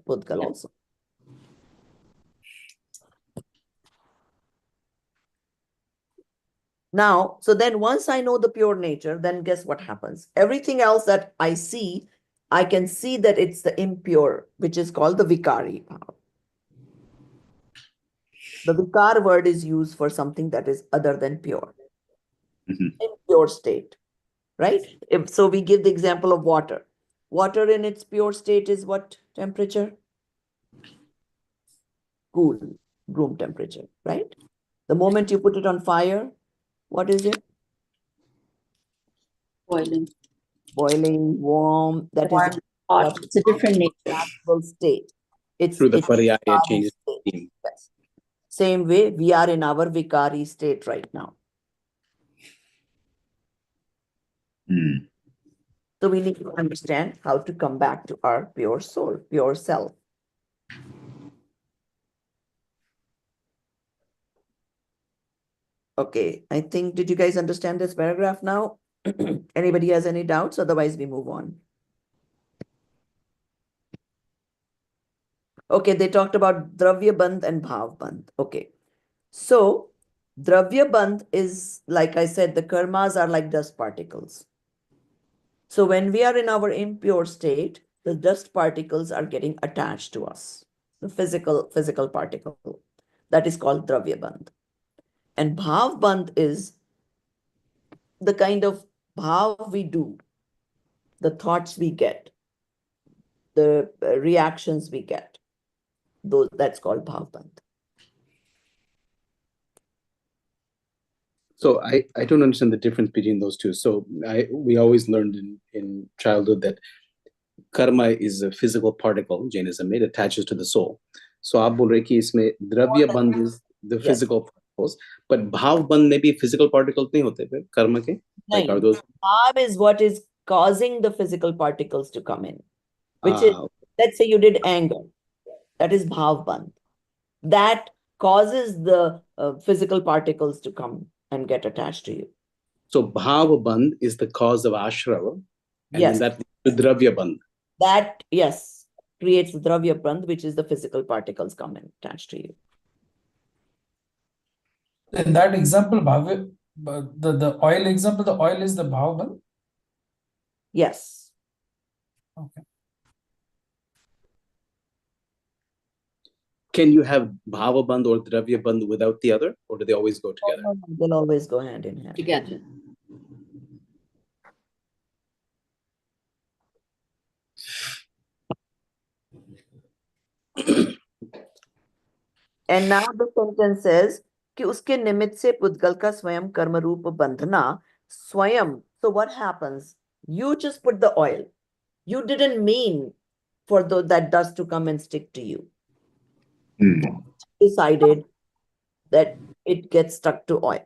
Pudgal also. Now, so then once I know the pure nature, then guess what happens? Everything else that I see, I can see that it's the impure, which is called the vikari power. The vikar word is used for something that is other than pure, impure state, right? So we give the example of water. Water in its pure state is what temperature? Cool, room temperature, right? The moment you put it on fire, what is it? Boiling. Boiling, warm, that is Hot. It's a different nature. natural state. It's Through the it's pariyaya vikari changes. state. Yes. Same way, we are in our vikari state right now. So we need to understand how to come back to our pure soul, pure self. Okay, I think, did you guys understand this paragraph now? Anybody has any doubts? Otherwise, we move on. Okay, they talked about Dravya Bandh and Bhav Bandh. Okay, so Dravya Bandh is, like I said, the karmas are like dust particles. So when we are in our impure state, the dust particles are getting attached to us, the physical particle. That is called Dravya Bandh. And Bhav Bandh is the kind of bhav we do, the thoughts we get, the reactions we get. That's called Bhav Bandh. So I don't understand the difference between those two. So we always learned in childhood that karma is a physical particle, Jainism made, attaches to the soul. So आप बोल रहे कि इसमें द्रव्य बंध is the physical particles, but bhav bandh में भी physical particles नहीं होते फिर कर्म के? Like are those? Bhav is what is causing the physical particles to come in, which is, let's say you did anger. That is Bhav Bandh. That causes the physical particles to come and get attached to you. So bhav bandh is the cause of ashrava, and Yes. then that dravya bandh. That, yes, creates the Dravya Bandh, which is the physical particles come and attach to you. In that example, the oil example, the oil is the bhav. Yes. Okay. Can you have bhava bandh or dravya bandh without the other, or do they always go together? No, they'll always go hand in hand. Together. And now the sentence says, कि उसके निमित्त से पुद्गल का स्वयं कर्म रूप बंधना स्वयं. So what happens? You just put the oil. You didn't mean for that dust to come and stick to you. Decided that it gets stuck to oil.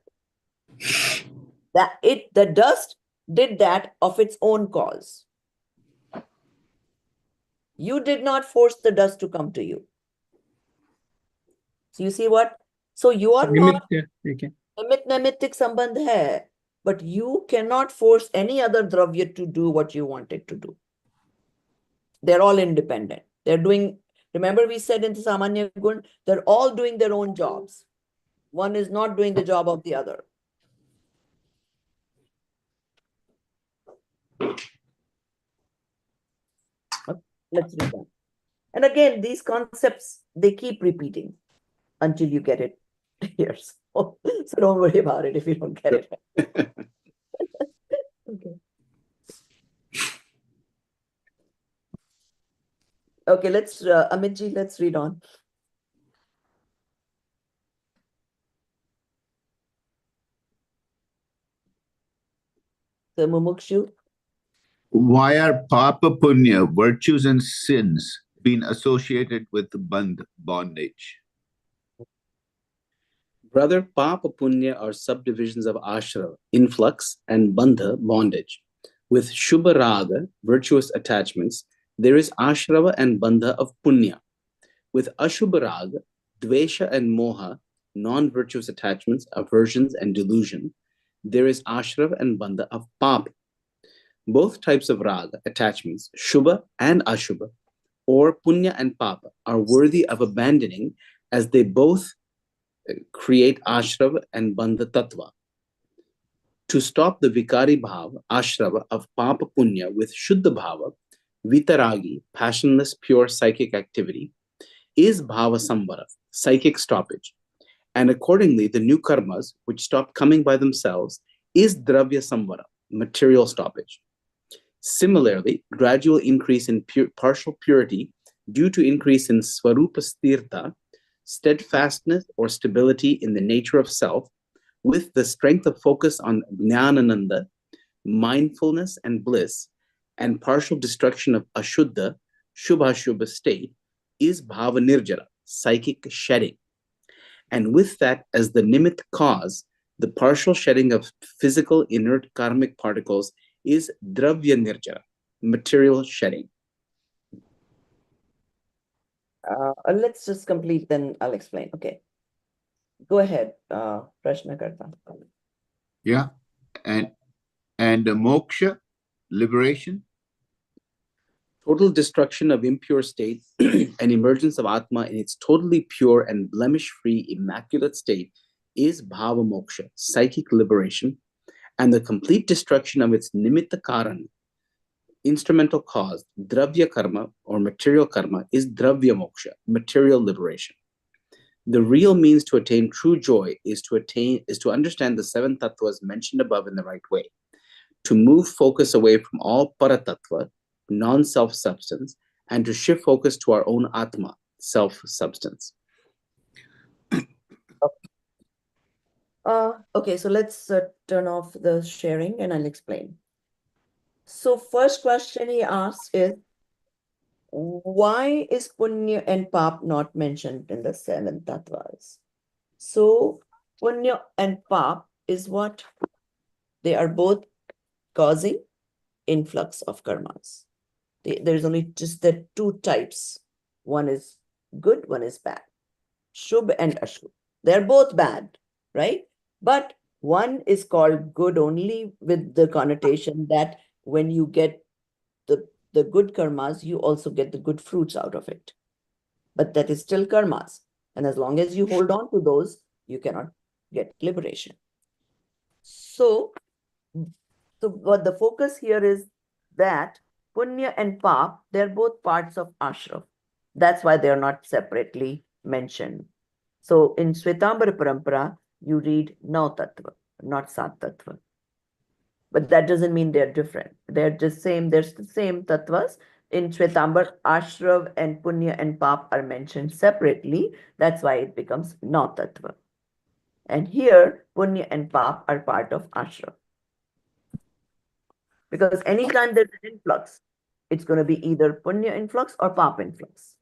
The dust did that of its own cause. You did not force the dust to come to you. So you see what? So you are not Okay. nimittik sambandh hai, but you cannot force any other dravya to do what you want it to do. They're all independent. They're doing, remember we said in the Samanya Gun, they're all doing their own jobs. One is not doing the job of the other. Let's read that. And again, these concepts, they keep repeating until you get it here. So don't worry about it if you don't get it. Okay. Okay, let's, Amitji, let's read on. The Mumukshu. Why are papa punya, virtues and sins, being associated with bondage? Brother, Papa Punya are subdivisions of Ashra, influx, and Bandha, bondage. With Shubha Raga, virtuous attachments, there is Ashrava and Bandha of Punya. With Ashubha Raga, Dvesha and Moha, non-virtuous attachments, aversions, and delusion, there is Ashrava and Bandha of Papa. Both types of Raga, attachments, Shubha and Ashubha, or Punya and Papa, are worthy of abandoning as they both create Ashrava and Bandha Tattva. To stop the Vikari Bhava, Ashrava of Papa Punya with Shuddha Bhava, Vitaragi, passionless, pure psychic activity, is Bhava Samvara, psychic stoppage. And accordingly, the new karmas, which stop coming by themselves, is Dravya Samvara, material stoppage. Similarly, gradual increase in partial purity due to increase in Swarupa Sthirta, steadfastness or stability in the nature of self, with the strength of focus on Jnanananda, mindfulness and bliss, and partial destruction of Ashuddha, Shubha state, is Bhava Nirjara, psychic shedding. And with that as the nimitt cause, the partial shedding of physical inert karmic particles is Dravya Nirjara, material shedding. Let's just complete, then I'll explain. Okay. Go ahead, Prashna Karta. Yeah. And the moksha, liberation? Total destruction of impure state and emergence of Atma in its totally pure and blemish-free, immaculate state is Bhava Moksha, psychic liberation, and the complete destruction of its nimitta karan, instrumental cause, dravya karma or material karma, is Dravya Moksha, material liberation. The real means to attain true joy is to understand the seven tattvas mentioned above in the right way, to move focus away from all paratattva, non-self substance, and to shift focus to our own atma, self substance. Okay, so let's turn off the sharing and I'll explain. So first question he asks is, why is punya and pap not mentioned in the seven tattvas? So punya and pap is what? They are both causing influx of karmas. There's only just the two types. One is good, one is bad. Shubh and Ashubh. They're both bad, right? But one is called good only with the connotation that when you get the good karmas, you also get the good fruits out of it. But that is still karmas. And as long as you hold on to those, you cannot get liberation. So what the focus here is that punya and pap, they're both parts of ashram. That's why they're not separately mentioned. So in Shvetambara Parampara, you read Nau Tattva, not Sat Tattva. But that doesn't mean they're different. They're just same, there's the same tattvas. In Shvetambar, Ashrav and Punya and Pap are mentioned separately. That's why it becomes Nau Tattva. And here, punya and pap are part of ashram. Because anytime there's an influx, it's going to be either punya influx or pap influx.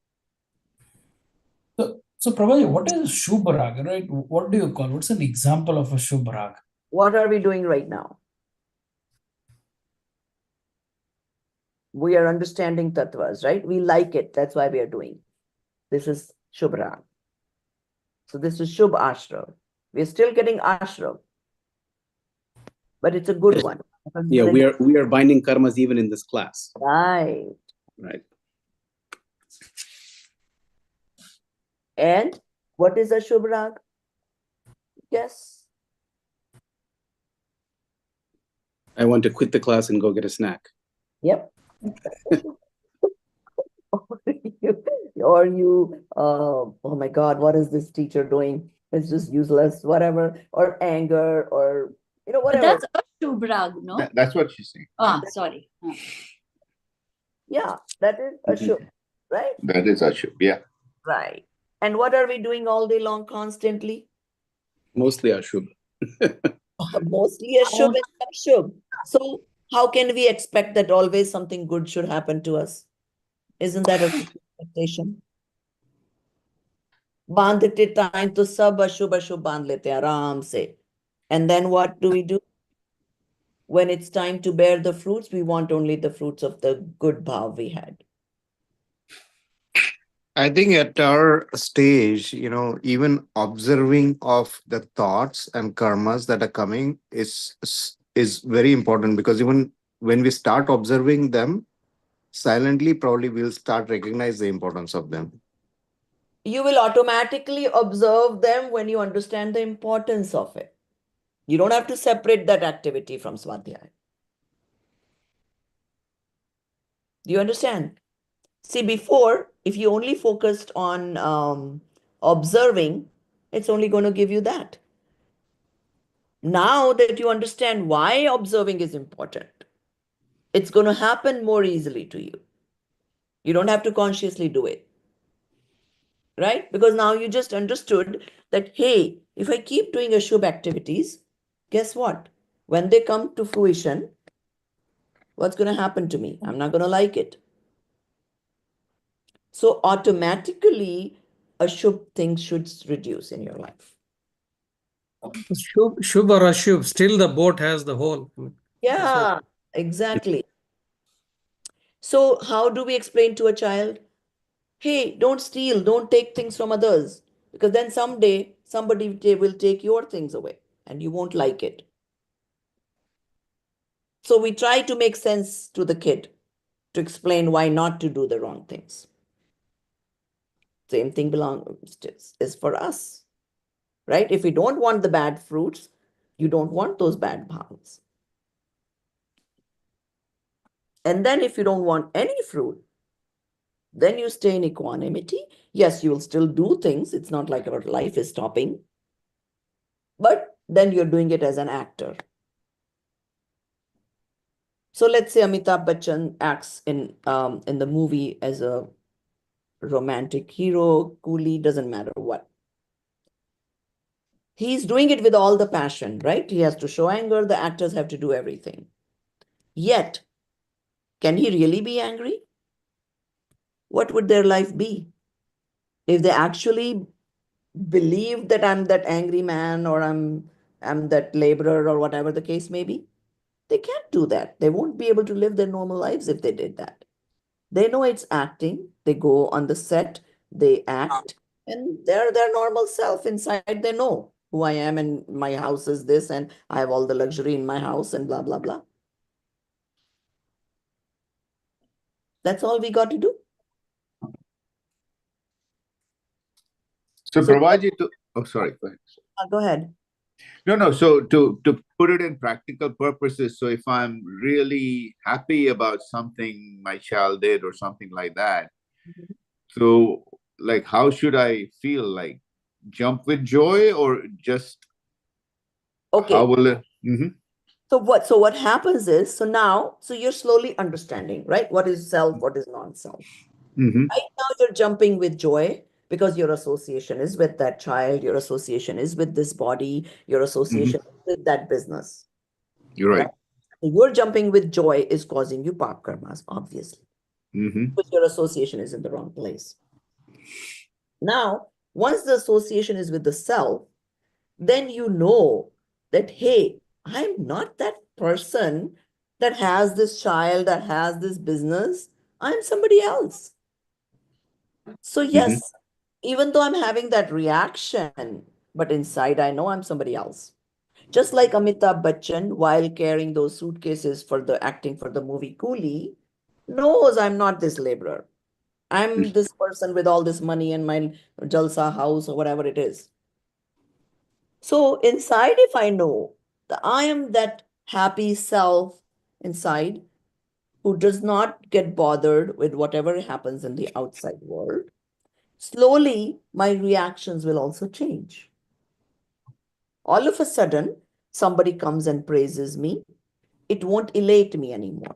So Prabha, what is Shubh Rag, right? What do you call? What's an example of a Shubh Rag? What are we doing right now? We are understanding tattvas, right? We like it. That's why we are doing. This is Shubh Rag. So this is Shubh Ashram. We're still getting ashram, but it's a good one. Yeah, we are binding karmas even in this class. Right. Right. And what is a Shubh Rag? Yes. I want to quit the class and go get a snack. Yep. Or you, oh my God, what is this teacher doing? It's just useless, whatever, or anger, or But whatever. that's a Shubh Rag, no? That's what she's saying. Sorry. Yeah, that is a Shubh, right? That is Ashub, yeah. Right. And what are we doing all day long constantly? Mostly Ashubh. Mostly a Shubh and Ashubh. So how can we expect that always something good should happen to us? Isn't that a good expectation? बांध देते time तो सब अशुभ अशुभ बांध लेते हैं आराम से. And then what do we do? When it's time to bear the fruits, we want only the fruits of the good bhav we had. I think at our stage, even observing of the thoughts and karmas that are coming is very important, because even when we start observing them silently, probably we'll start recognize the importance of them. You will automatically observe them when you understand the importance of it. You don't have to separate that activity from Swadhyaya. Do you understand? See, before, if you only focused on observing, it's only going to give you that. Now that you understand why observing is important, it's going to happen more easily to you. You don't have to consciously do it. Right? Because now you just understood that, hey, if I keep doing Ashubh activities, guess what? When they come to fruition, what's going to happen to me? I'm not going to like it. So automatically, Ashubh things should reduce in your life. Shubh or Ashubh, still the boat has the hole. Yeah, exactly. So how do we explain to a child? Hey, don't steal, don't take things from others, because then someday somebody will take your things away and you won't like it. So we try to make sense to the kid to explain why not to do the wrong things. Same thing is for us, right? If we don't want the bad fruits, you don't want those bad bhavas. And then if you don't want any fruit, then you stay in equanimity. Yes, you will still do things. It's not like our life is stopping. But then you're doing it as an actor. So let's say Amitabh Bachchan acts in the movie as a romantic hero, coolie, doesn't matter what. He's doing it with all the passion, right? He has to show anger. The actors have to do everything. Yet, can he really be angry? What would their life be if they actually believed that I'm that angry man, or I'm that laborer, or whatever the case may be? They can't do that. They won't be able to live their normal lives if they did that. They know it's acting. They go on the set, they act, and they're their normal self. Inside, they know who I am, and my house is this, and I have all the luxury in my house, and blah, blah, blah. That's all we got to do. So Prabhaji, sorry, go ahead. Go ahead. No. So to put it in practical purposes, so if I'm really happy about something my child did or something like that, so like how should I feel? Like jump with joy, or just Okay. how will it? So what happens is, so you're slowly understanding, right? What is self, what is non-self. Right now you're jumping with joy because your association is with that child, your association is with this body, your association is with that business. You're right. Your jumping with joy is causing you paap karmas, obviously, Mm-hmm. because your association is in the wrong place. Now, once the association is with the self, then you know that, hey, I'm not that person that has this child, that has this business. I'm somebody else. So yes, even though I'm having that reaction, but inside I know I'm somebody else. Just like Amitabh Bachchan, while carrying those suitcases for the acting for the movie Coolie, knows I'm not this laborer. I'm this person with all this money in my Jalsa house or whatever it is. So inside, if I know that I am that happy self inside who does not get bothered with whatever happens in the outside world, slowly my reactions will also change. All of a sudden, somebody comes and praises me, it won't elate me anymore.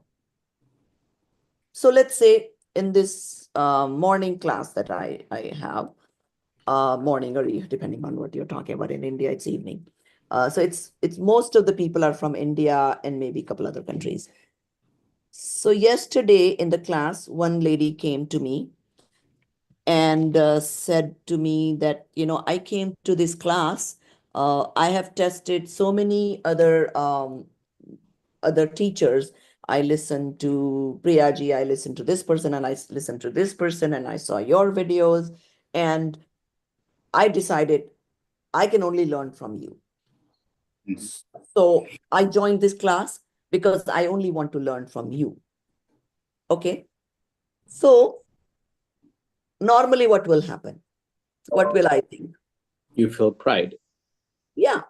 So let's say in this morning class that I have, morning or depending on what you're talking about. In India, it's evening. So it's most of the people are from India and maybe a couple other countries. So yesterday in the class, one lady came to me and said to me that, I came to this class. I have tested so many other teachers. I listened to Priyaji, I listened to this person, and I listened to this person, and I saw your videos, and I decided I can only learn from you. So I joined this class because I only want to learn from you. Okay. So normally what will happen? What will I think? You feel pride. Yeah.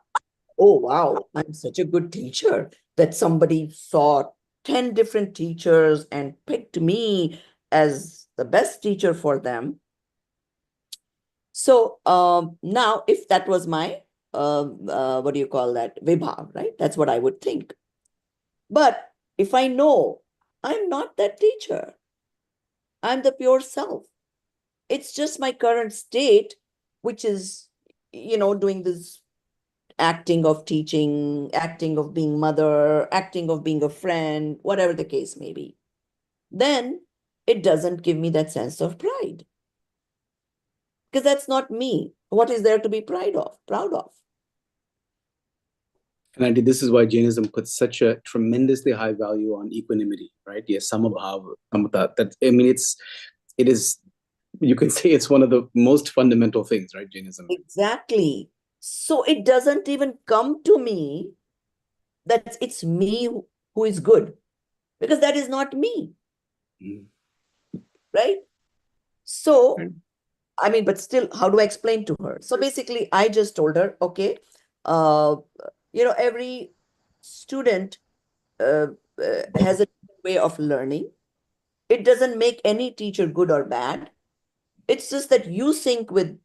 Oh, wow. I'm such a good teacher that somebody saw 10 different teachers and picked me as the best teacher for them. So now if that was my, what do you call that? Vibhav, right? That's what I would think. But if I know I'm not that teacher, I'm the pure self. It's just my current state, which is, doing this acting of teaching, acting of being mother, acting of being a friend, whatever the case may be. Then it doesn't give me that sense of pride. Because that's not me. What is there to be proud of? And Auntie, this is why Jainism puts such a tremendously high value on equanimity, right? Yes, samabhava, samata. It is, you can say it's one of the most fundamental things, right? Jainism. Exactly. So it doesn't even come to me that it's me who is good, because that is not me. Right? So, I mean, but still, how do I explain to her? So basically, I just told her, okay, every student has a way of learning. It doesn't make any teacher good or bad. It's just that you sync with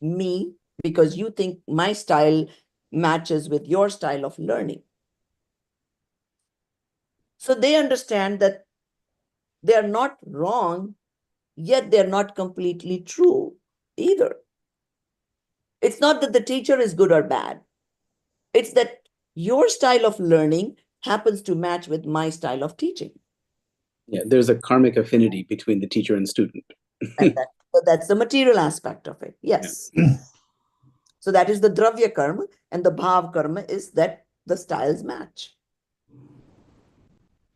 me because you think my style matches with your style of learning. So they understand that they are not wrong, yet they're not completely true either. It's not that the teacher is good or bad. It's that your style of learning happens to match with my style of teaching. Yeah, there's a karmic affinity between the teacher and student. And that's the material aspect of it. Yes. Yeah. So that is the dravya karma, and the bhav karma is that the styles match.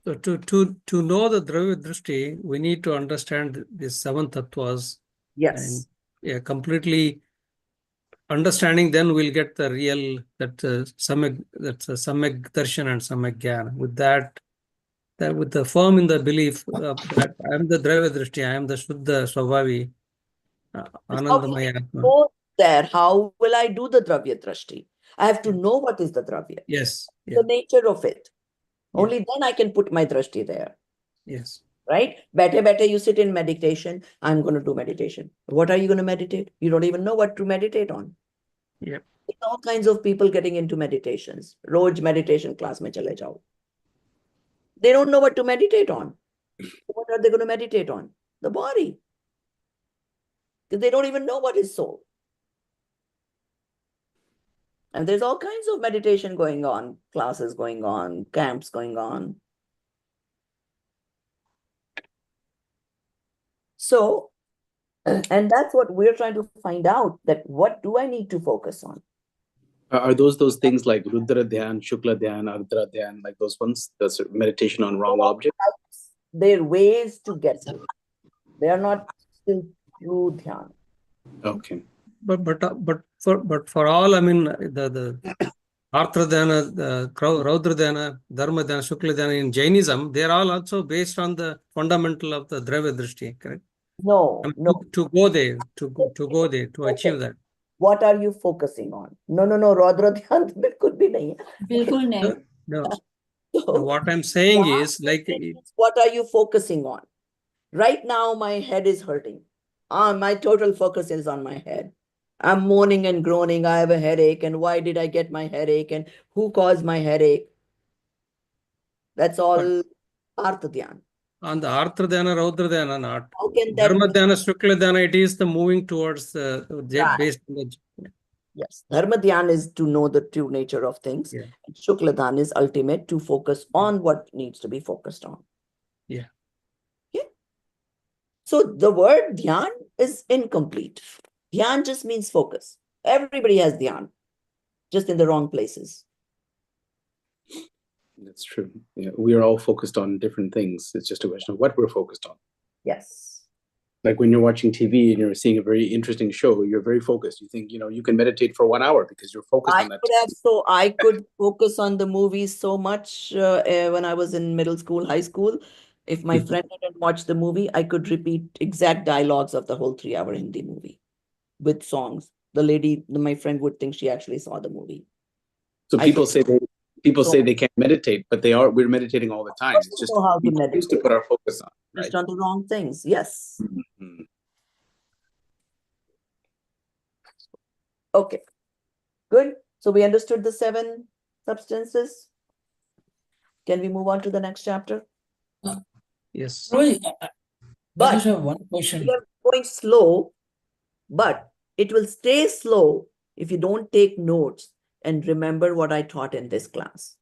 So to know the dravya drishti, we need to understand these seven tattvas. Yes. And yeah, completely understanding, then we'll get the real samyak darshan and samyak jnana. With that with the firm in the belief that I am the dravya drishti, I am the shuddha swabhavi, anandamaya atma. Go there. How will I do the dravya drishti? I have to know what is the dravya. Yes. Yeah. The nature of it. Only then I can put my drishti there. Yes. Right? Better, you sit in meditation. I'm going to do meditation. What are you going to meditate? You don't even know what to meditate on. Yep. There's all kinds of people getting into meditations. Roj meditation class mein chale jao. They don't know what to meditate on. What are they going to meditate on? The body. because they don't even know what is soul. And there's all kinds of meditation going on, classes going on, camps going on. So, and that's what we're trying to find out, that what do I need to focus on? Are those things like Rudra Dhyan, Shukla Dhyan, Ardra Dhyan, like those ones? That's meditation on wrong object? They're ways to get there. They are not still true dhyan. Okay. But for all, I mean, the Arthra Dhyana, the Raudra Dhyana, Dharma Dhyana, Shukla Dhyana in Jainism, they are all also based on the fundamental of the Dravya Drishti, correct? No, I mean, no. to go there, to achieve that. What are you focusing on? No, Raudra dhyan bilkul bhi nahi hai. Bilkul nahi. No. So, What I'm saying dhyan is like, what are you focusing on? Right now, my head is hurting. My total focus is on my head. I'm moaning and groaning. I have a headache. And why did I get my headache? And who caused my headache? That's all Artha Dhyan. on the Arthra Dhyana, Raudra Dhyana, not. How can that Dharma be? Dhyana, Shukla Dhyana, it is the moving towards Right. based on the. Yes, Dharma Dhyan is to know the true nature of things. Yeah. And Shukla Dhyan is ultimate, to focus on what needs to be focused on. Yeah. Okay. So the word dhyan is incomplete. Dhyan just means focus. Everybody has dhyan, just in the wrong places. That's true. Yeah, we are all focused on different things. It's just a question of what we're focused on. Yes. Like when you're watching TV and you're seeing a very interesting show, you're very focused. You think, you can meditate for 1 hour because you're focused on that. I could focus on the movies so much when I was in middle school, high school. If my friend didn't watch the movie, I could repeat exact dialogues of the whole 3-hour Hindi movie with songs. My friend would think she actually saw the movie. So people say they can't meditate, but we're meditating all the time. It's just know how to we meditate. choose to put our focus on. Just Right? on the wrong things. Yes. Mhm. Okay. Good. So we understood the 7 substances. Can we move on to the next chapter? Yes. Roy, I But just have one question. we are going slow, but it will stay slow if you don't take notes and remember what I taught in this class.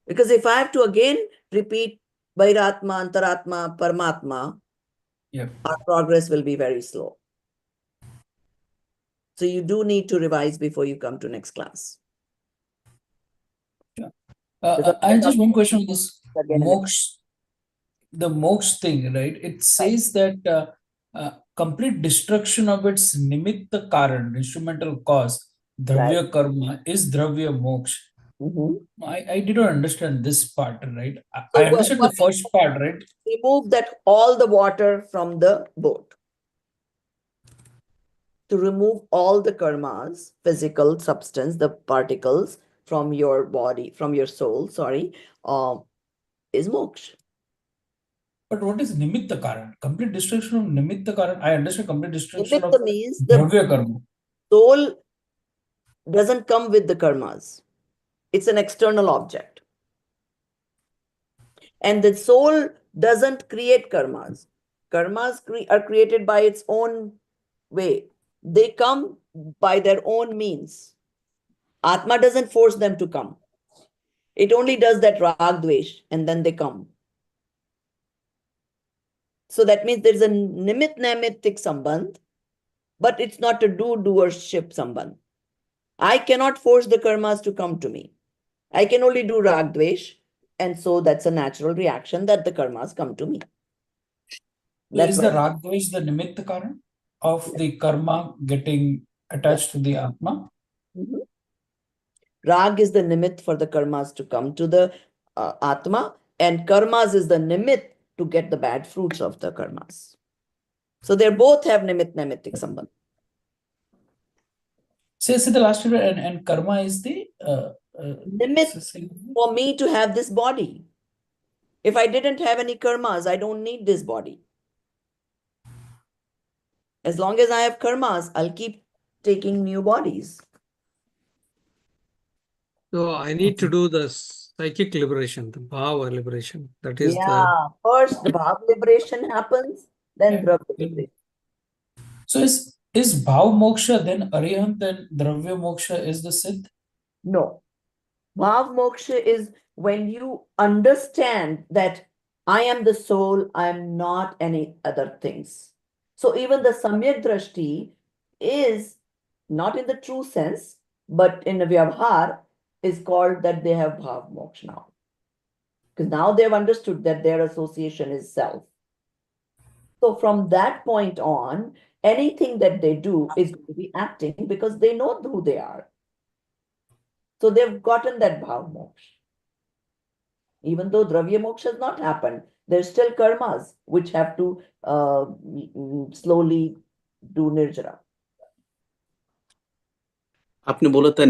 Because if I have to again repeat Vairatma, Antaratma, Paramatma, Yeah. our progress will be very slow. So you do need to revise before you come to next class. I just one question on this Again and again. moksha, the moksha thing, right? It says that complete destruction of its nimitta karan, instrumental cause, dravya karma, is dravya moksha. I didn't understand this part, right? I understand the first part, right? Remove all the water from the boat. To remove all the karmas, physical substance, the particles from your body, from your soul, is moksha. But what is nimitta karan? Complete destruction of nimitta karan. I understand complete destruction of Nimitta means the dravya karma. soul doesn't come with the karmas. It's an external object. And the soul doesn't create karmas. Karmas are created by its own way. They come by their own means. Atma doesn't force them to come. It only does that rag dvesh, and then they come. So that means there's a nimit naimittik sambandh, but it's not a doership sambandh. I cannot force the karmas to come to me. I can only do rag dvesh, and so that's a natural reaction that the karmas come to me. Is the rag dvesh the nimitta karan of the karma getting attached to the atma? Rag is the nimit for the karmas to come to the atma, and karmas is the nimit to get the bad fruits of the karmas. So they both have nimit naimittik sambandh. Say the last chapter, and karma is the nimit for me to have this body. If I didn't have any karmas, I don't need this body. As long as I have karmas, I'll keep taking new bodies. So I need to do the psychic liberation, the bhava liberation. That is first the bhava liberation happens, then dravya liberation. So is Bhav Moksha then Arihant and Dravya Moksha is the Siddh? No. Bhav moksha is when you understand that I am the soul, I am not any other things. So even the Samyak Drashti is not in the true sense, but in a Vyavhar is called that they have Bhav moksha now. Because now they've understood that their association is self. So from that point on, anything that they do is going to be acting because they know who they are. So they've gotten that Bhav moksha. Even though Dravya moksha has not happened, there's still karmas which have to slowly do nirjara. आपने बोला था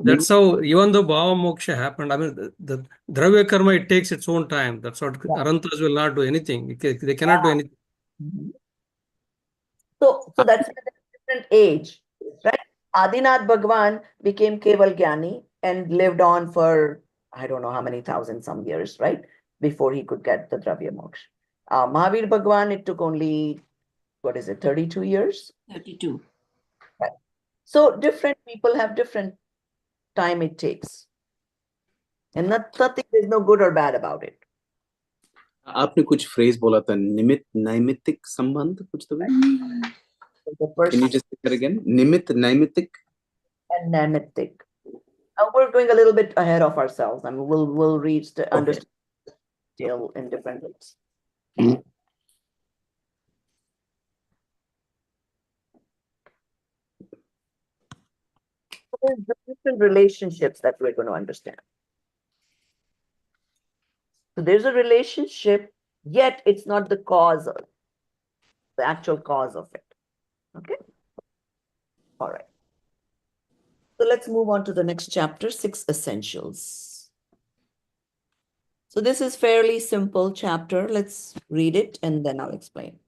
That's how even though Bhava Moksha happened, I mean the Dravya Karma, it takes its own time. That's what Arantas will not do anything. They cannot do anything. So that's a different age, right? Adinath Bhagwan became Keval Gyani and lived on for I don't know how many thousand some years, right? Before he could get the Dravya Moksha. Mahavir Bhagwan, it took only, 32 years? 32. Right. So different people have different time it takes. And nothing, there's no good or bad about it. आपने कुछ phrase बोला था नैमित्तिक संबंध कुछ तो Can you just say that again? Naimittik and naimittik. We're going a little bit ahead of ourselves. I mean, we'll reach the understand detail in different ways. So there's different relationships that we're going to understand. So there's a relationship, yet it's not the actual cause of it. Okay. All right. So let's move on to the next chapter, 6 essentials. So this is fairly simple chapter. Let's read it and then I'll explain.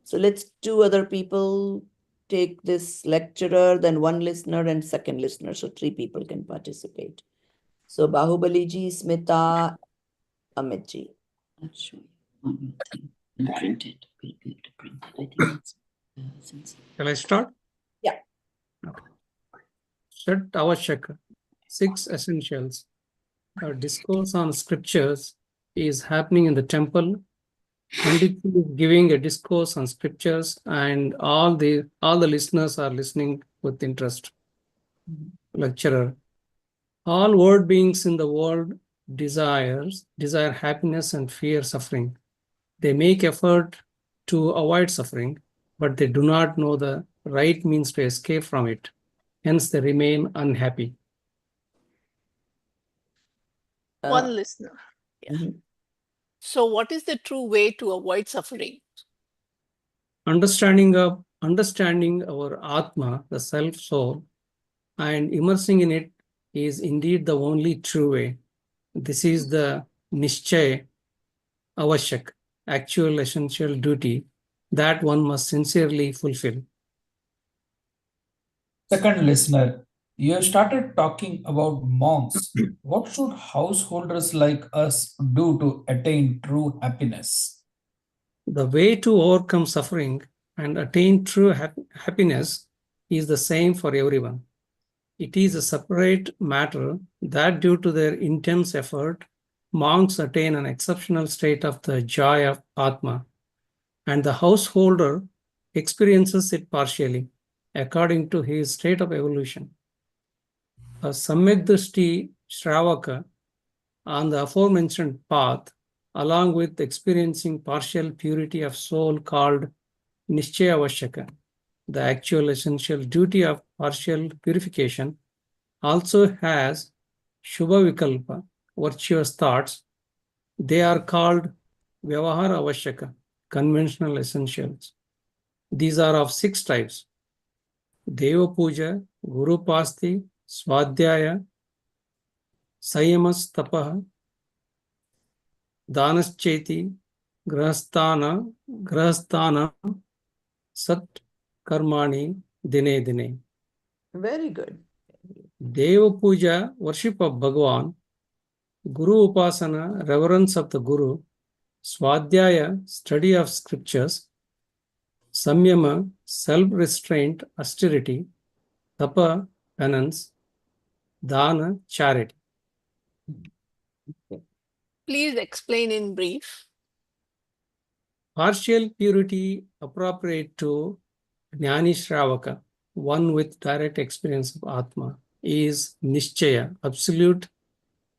So let's 2 other people take this lecturer, then 1 listener and 2nd listener. So 3 people can participate. So Bahubali ji, Smita, Amit ji. I'll show you one more thing. And print it. We'll be able to print it. I think it's since Shall I start? Yeah. Okay. Shat Avashaka, 6 essentials. A discourse on scriptures is happening in the temple. Pandit is giving a discourse on scriptures, and all the listeners are listening with interest. Lecturer. All word beings in the world desire happiness and fear suffering. They make effort to avoid suffering, but they do not know the right means to escape from it. Hence, they remain unhappy. One listener. Yeah. So what is the true way to avoid suffering? Understanding our Atma, the self-soul, and immersing in it is indeed the only true way. This is the Nishchay Avashyak, actual essential duty that one must sincerely fulfill. Second listener, you have started talking about monks. What should householders like us do to attain true happiness? The way to overcome suffering and attain true happiness is the same for everyone. It is a separate matter that due to their intense effort, monks attain an exceptional state of the joy of Atma, and the householder experiences it partially, according to his state of evolution. A Samyagdrashti Shravaka on the aforementioned path, along with experiencing partial purity of soul called Nishchaya Avashaka, the actual essential duty of partial purification, also has Shubha Vikalpa, virtuous thoughts. They are called Vyavahara Avashaka, conventional essentials. These are of 6 types: Deva Puja, Guru Pasti, Swadhyaya, Sayamas Tapaha, Danascheti, Grahasthana, Sat Karmani, Dine Dine. Very good. Deva Puja, worship of Bhagavan. Guru Upasana, reverence of the Guru. Swadhyaya, study of scriptures. samyama, self-restraint, austerity, tapa, penance, dana, charity. Please explain in brief. Partial purity appropriate to Jnani Shravaka, one with direct experience of Atma, is Nishchaya, absolute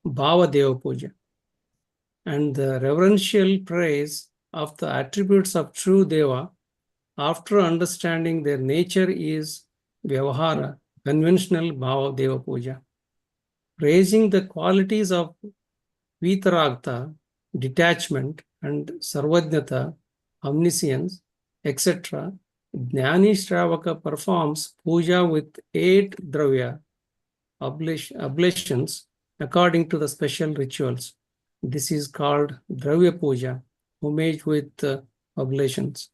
Bhava Deva Puja. And the reverential praise of the attributes of true Deva after understanding their nature is Vyavahara, conventional Bhava Deva Puja. Praising the qualities of Vitaragta, detachment, and Sarvajnata, omniscience, etc., Jnani Shravaka performs puja with 8 dravya oblations according to the special rituals. This is called dravya puja, homage with oblations.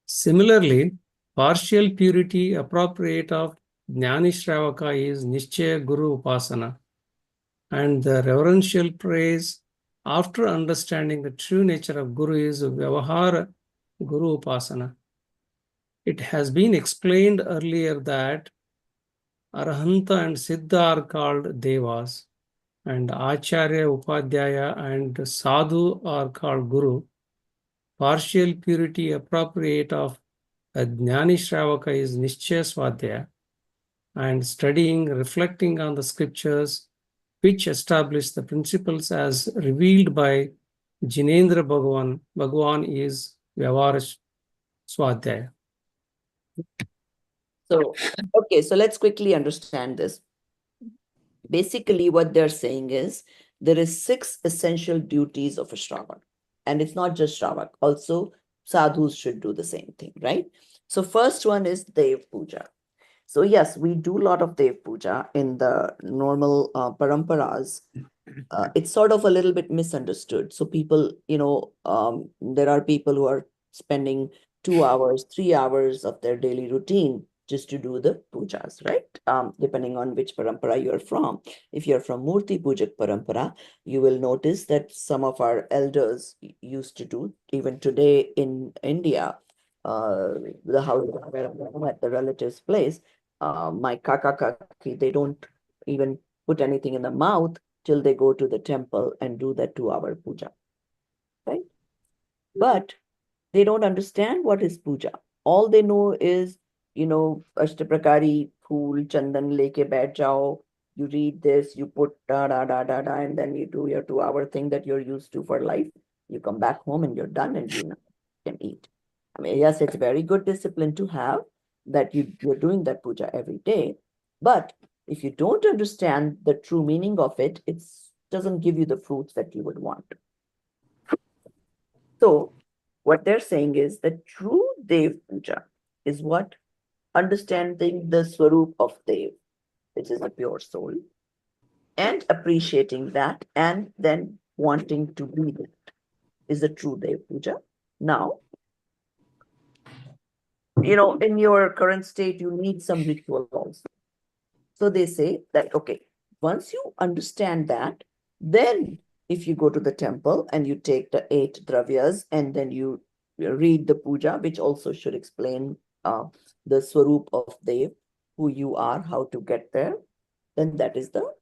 Similarly, partial purity appropriate of Jnani Shravaka is Nishchaya Guru Upasana, and the reverential praise after understanding the true nature of Guru is Vyavahara Guru Upasana. It has been explained earlier that Arahanta and Siddha are called Devas, and Acharya, Upadhyaya, and Sadhu are called Guru. Partial purity appropriate of a Jnani Shravaka is Nishchaya Swadhyaya, and studying, reflecting on the scriptures which establish the principles as revealed by Jinendra Bhagavan is Vyavahara Swadhyaya. So, okay, so let's quickly understand this. Basically, what they're saying is there is 6 essential duties of a Shravak. And it's not just Shravak, also sadhus should do the same thing, right? So first one is Dev Puja. So yes, we do a lot of Dev Puja in the normal paramparas. It's sort of a little bit misunderstood. So people, there are people who are spending 2 hours, 3 hours of their daily routine just to do the pujas, right? Depending on which parampara you're from. If you're from Murti Pujak parampara, you will notice that some of our elders used to do, even today in India, the house where I'm at the relative's place, my kaka kaki, they don't even put anything in the mouth till they go to the temple and do that 2-hour puja, right? But they don't understand what is puja. All they know is, Ashtaprakari, phool, chandan, leke baith jao. You read this, you put da da da da da, and then you do your 2-hour thing that you're used to for life. You come back home and you're done and you can eat. I mean, yes, it's very good discipline to have that you're doing that puja every day. But if you don't understand the true meaning of it, it doesn't give you the fruits that you would want. So what they're saying is that true Dev Puja is what? Understanding the Swarup of Dev, which is the pure soul, and appreciating that, and then wanting to be that is the true Dev Puja. Now, in your current state, you need some ritual also. So they say that, okay, once you understand that, then if you go to the temple and you take the 8 dravyas and then you read the puja, which also should explain the Swarup of Dev, who you are, how to get there, then that is the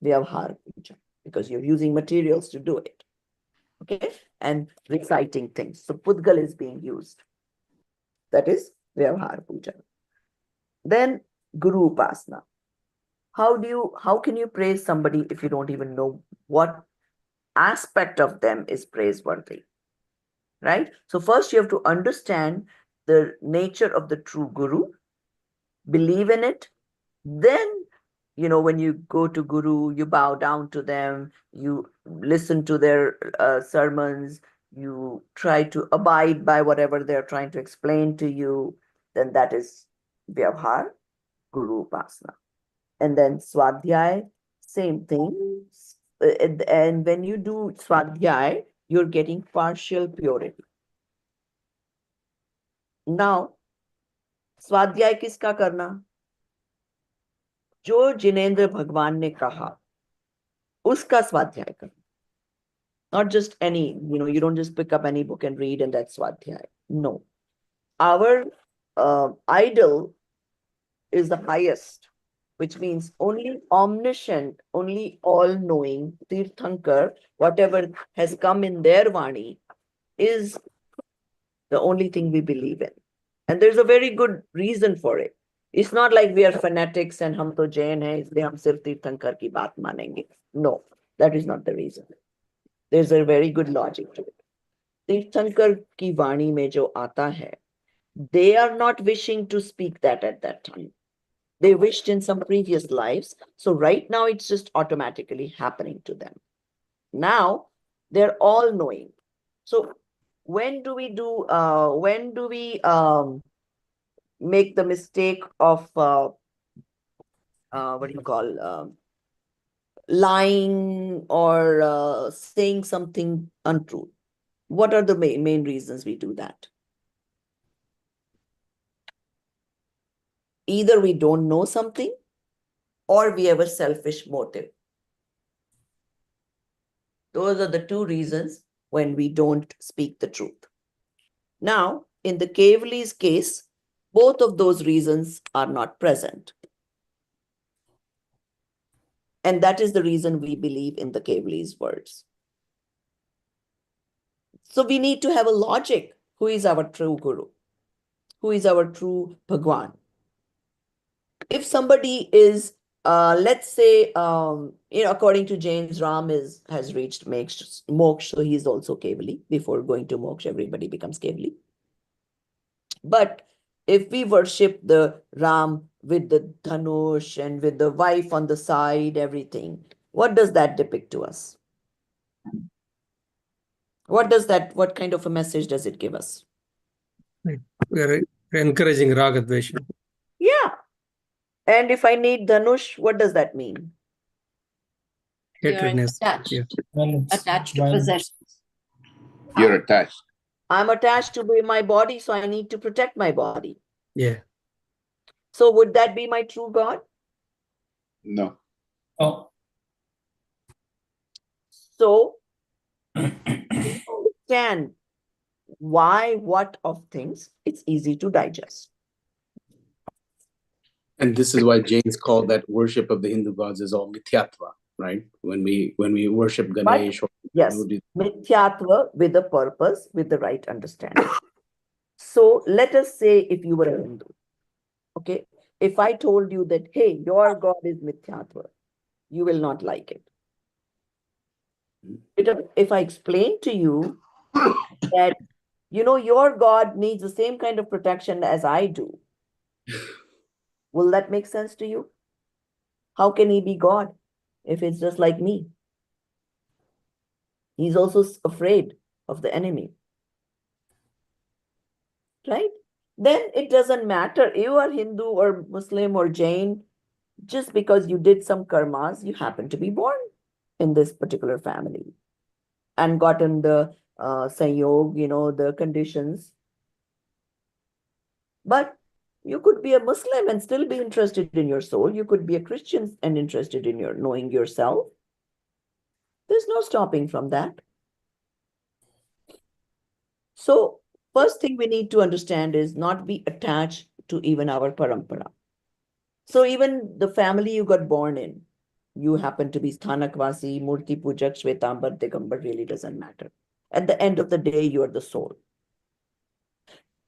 Vyavahar puja, because you're using materials to do it. Okay, and reciting things. So Pudgal is being used. That is Vyavahar puja. Then Guru Upasana. How can you praise somebody if you don't even know what aspect of them is praiseworthy, right? So first you have to understand the nature of the true Guru, believe in it. Then, when you go to Guru, you bow down to them, you listen to their sermons, you try to abide by whatever they're trying to explain to you, then that is Vyavahar, Guru Upasana. And then Swadhyay, same thing. And when you do Swadhyay, you're getting partial purity. Now, Swadhyay किसका करना? जो जिनेंद्र भगवान ने कहा, उसका स्वाध्याय करना. Not just any, you don't just pick up any book and read and that's Swadhyay. No. our idol is the highest, which means only omniscient, only all-knowing Tirthankar, whatever has come in their Vani, is the only thing we believe in. And there's a very good reason for it. It's not like we are fanatics and hum to Jain hai, isliye hum sirf Tirthankar ki baat manenge. No, that is not the reason. There's a very good logic to it. Tirthankar ki Vani mein jo aata hai, they are not wishing to speak that at that time. They wished in some previous lives. So right now it's just automatically happening to them. Now they're all knowing. So when do we make the mistake of what do you call lying or saying something untrue? What are the main reasons we do that? Either we don't know something or we have a selfish motive. Those are the two reasons when we don't speak the truth. Now, in the Kevali's case, both of those reasons are not present. And that is the reason we believe in the Kevali's words. So we need to have a logic. Who is our true Guru? Who is our true Bhagwan? If somebody is, let's say, according to James, Ram has reached moksha, so he is also Kevali. Before going to moksha, everybody becomes Kevali. But if we worship the Ram with the dhanush and with the wife on the side, everything, what does that depict to us? What kind of a message does it give us? We are encouraging raga dvesha. Yeah. And if I need dhanush, what does that mean? Hatredness. Attached. Yeah. Attached to Violence. possessions. You're attached. I'm attached to my body, so I need to protect my body. Yeah. So would that be my true God? No. Oh, So understand why, what of things, it's easy to digest. And this is why Jains called that worship of the Hindu gods is all mithyatva, right? When we worship Ganesh, or, Yes, mithyatva with a purpose, with the right understanding. So let us say if you were a Hindu, okay, if I told you that, hey, your God is mithyatva, you will not like it. If I explain to you that, your God needs the same kind of protection as I do, will that make sense to you? How can he be God if it's just like me? He's also afraid of the enemy. Right? Then it doesn't matter. You are Hindu or Muslim or Jain. Just because you did some karmas, you happen to be born in this particular family and gotten the sanyog, the conditions. But you could be a Muslim and still be interested in your soul. You could be a Christian and interested in your knowing yourself. There's no stopping from that. So first thing we need to understand is not be attached to even our parampara. So even the family you got born in, you happen to be Sthanakvasi, Murti Pujak, Shvetambar, Digambar, really doesn't matter. At the end of the day, you are the soul.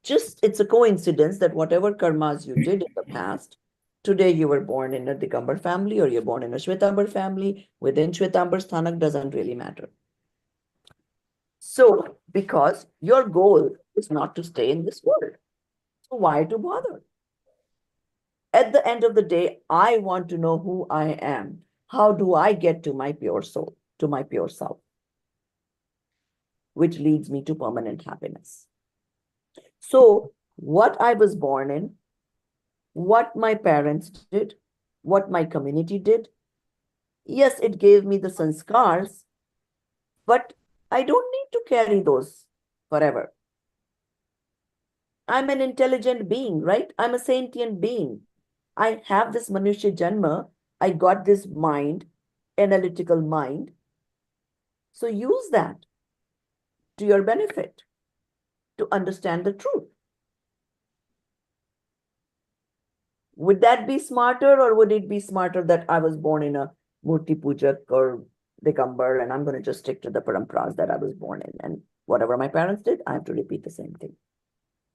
Just it's a coincidence that whatever karmas you did in the past, today you were born in a Digambar family or you're born in a Shvetambar family. Within Shvetambar, Sthanak doesn't really matter. So, because your goal is not to stay in this world. So why to bother? At the end of the day, I want to know who I am. How do I get to my pure soul, to my pure self? Which leads me to permanent happiness. So what I was born in, what my parents did, what my community did, yes, it gave me the sanskars, but I don't need to carry those forever. I'm an intelligent being, right? I'm a sentient being. I have this Manushya Janma. I got this mind, analytical mind. So use that to your benefit to understand the truth. Would that be smarter, or would it be smarter that I was born in a Murti Pujak or Digambar and I'm going to just stick to the paramparas that I was born in, and whatever my parents did, I have to repeat the same thing?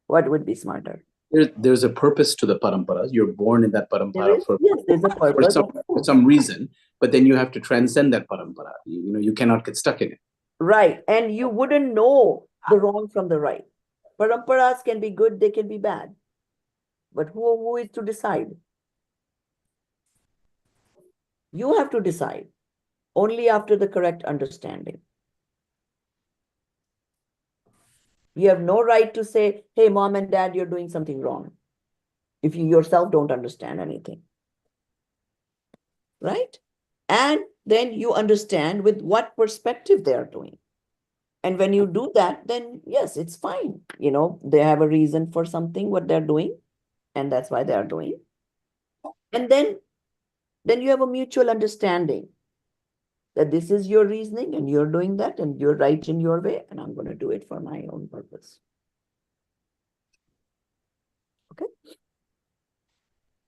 What would be smarter? There's a purpose to the paramparas. You're born in that parampara There's a purpose. for some reason, but then you have to transcend that parampara. You cannot get stuck in it. Right. And you wouldn't know the wrong from the right. Paramparas can be good, they can be bad. But who is to decide? You have to decide only after the correct understanding. You have no right to say, hey, mom and dad, you're doing something wrong, if you yourself don't understand anything. Right? And then you understand with what perspective they are doing. And when you do that, then yes, it's fine. They have a reason for something, what they're doing, and that's why they are doing. And then you have a mutual understanding that this is your reasoning and you're doing that and you're right in your way, and I'm going to do it for my own purpose. Okay.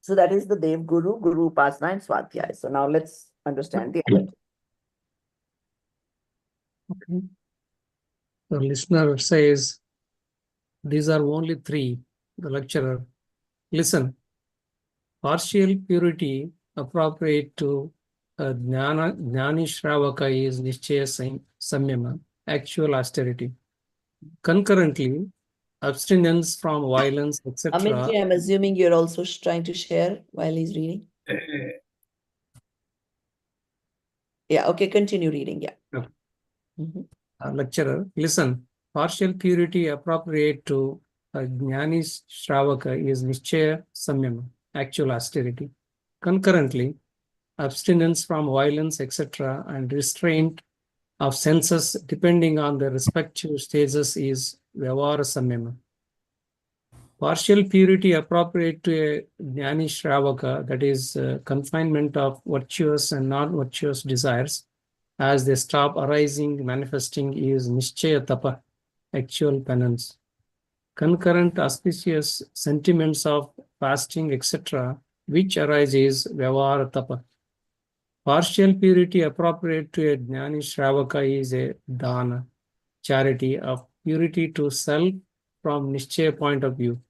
So that is the Dev Guru, Guru Upasana and Swadhyay. So now let's understand the other. Okay. The listener says, these are only three. The lecturer, listen, partial purity appropriate to Jnani Shravaka is Nischaya Samyama, actual austerity. Concurrently, abstinence from violence, etc. Amitji, I'm assuming you're also trying to share while he's reading. Yeah, okay, continue reading. Yeah. Okay. Lecturer, listen, partial purity appropriate to Jnani Shravaka is Nischaya Samyama, actual austerity. Concurrently, abstinence from violence, etc., and restraint of senses depending on the respective stages is Vyavara Samyama. Partial purity appropriate to a Jnani Shravaka, that is confinement of virtuous and non-virtuous desires, as they stop arising, manifesting, is Nischaya Tapa, actual penance. Concurrent auspicious sentiments of fasting, etc., which arise is Vyavara Tapa. Partial purity appropriate to a Jnani Shravaka is a dana, charity of purity to self from Nischaya point of view,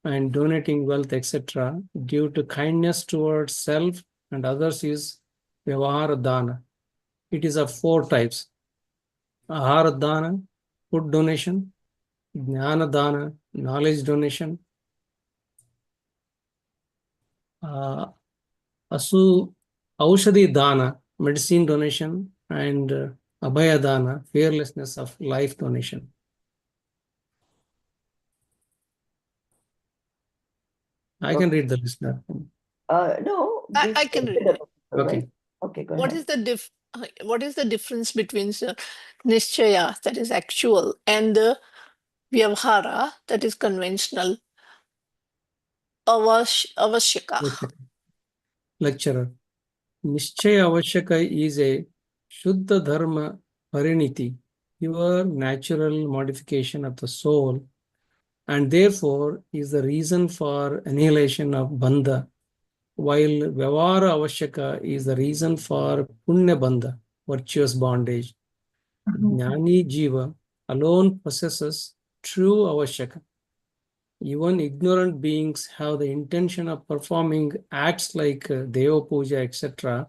and donating wealth, etc., due to kindness towards self and others is Vyavahara Dana. It is of four types: Ahara Dana, food donation; Jnana Dana, knowledge donation; Aushadhi Dana, medicine donation; and Abhaya Dana, fearlessness of life donation. I can read the listener. No, I can read it. Okay. Okay, go What ahead. is the difference between the Nischaya, that is actual, and the Vyavhara, that is conventional, Avashyaka? Lecturer, Nischaya Avashyaka is a Shuddha Dharma Pariniti, pure natural modification of the soul, and therefore is the reason for annihilation of Bandha, while Vyavara Avashyaka is the reason for Punya Bandha, virtuous bondage. Jnani Jiva alone possesses true Avashyaka. Even ignorant beings have the intention of performing acts like Deva Puja, etc.,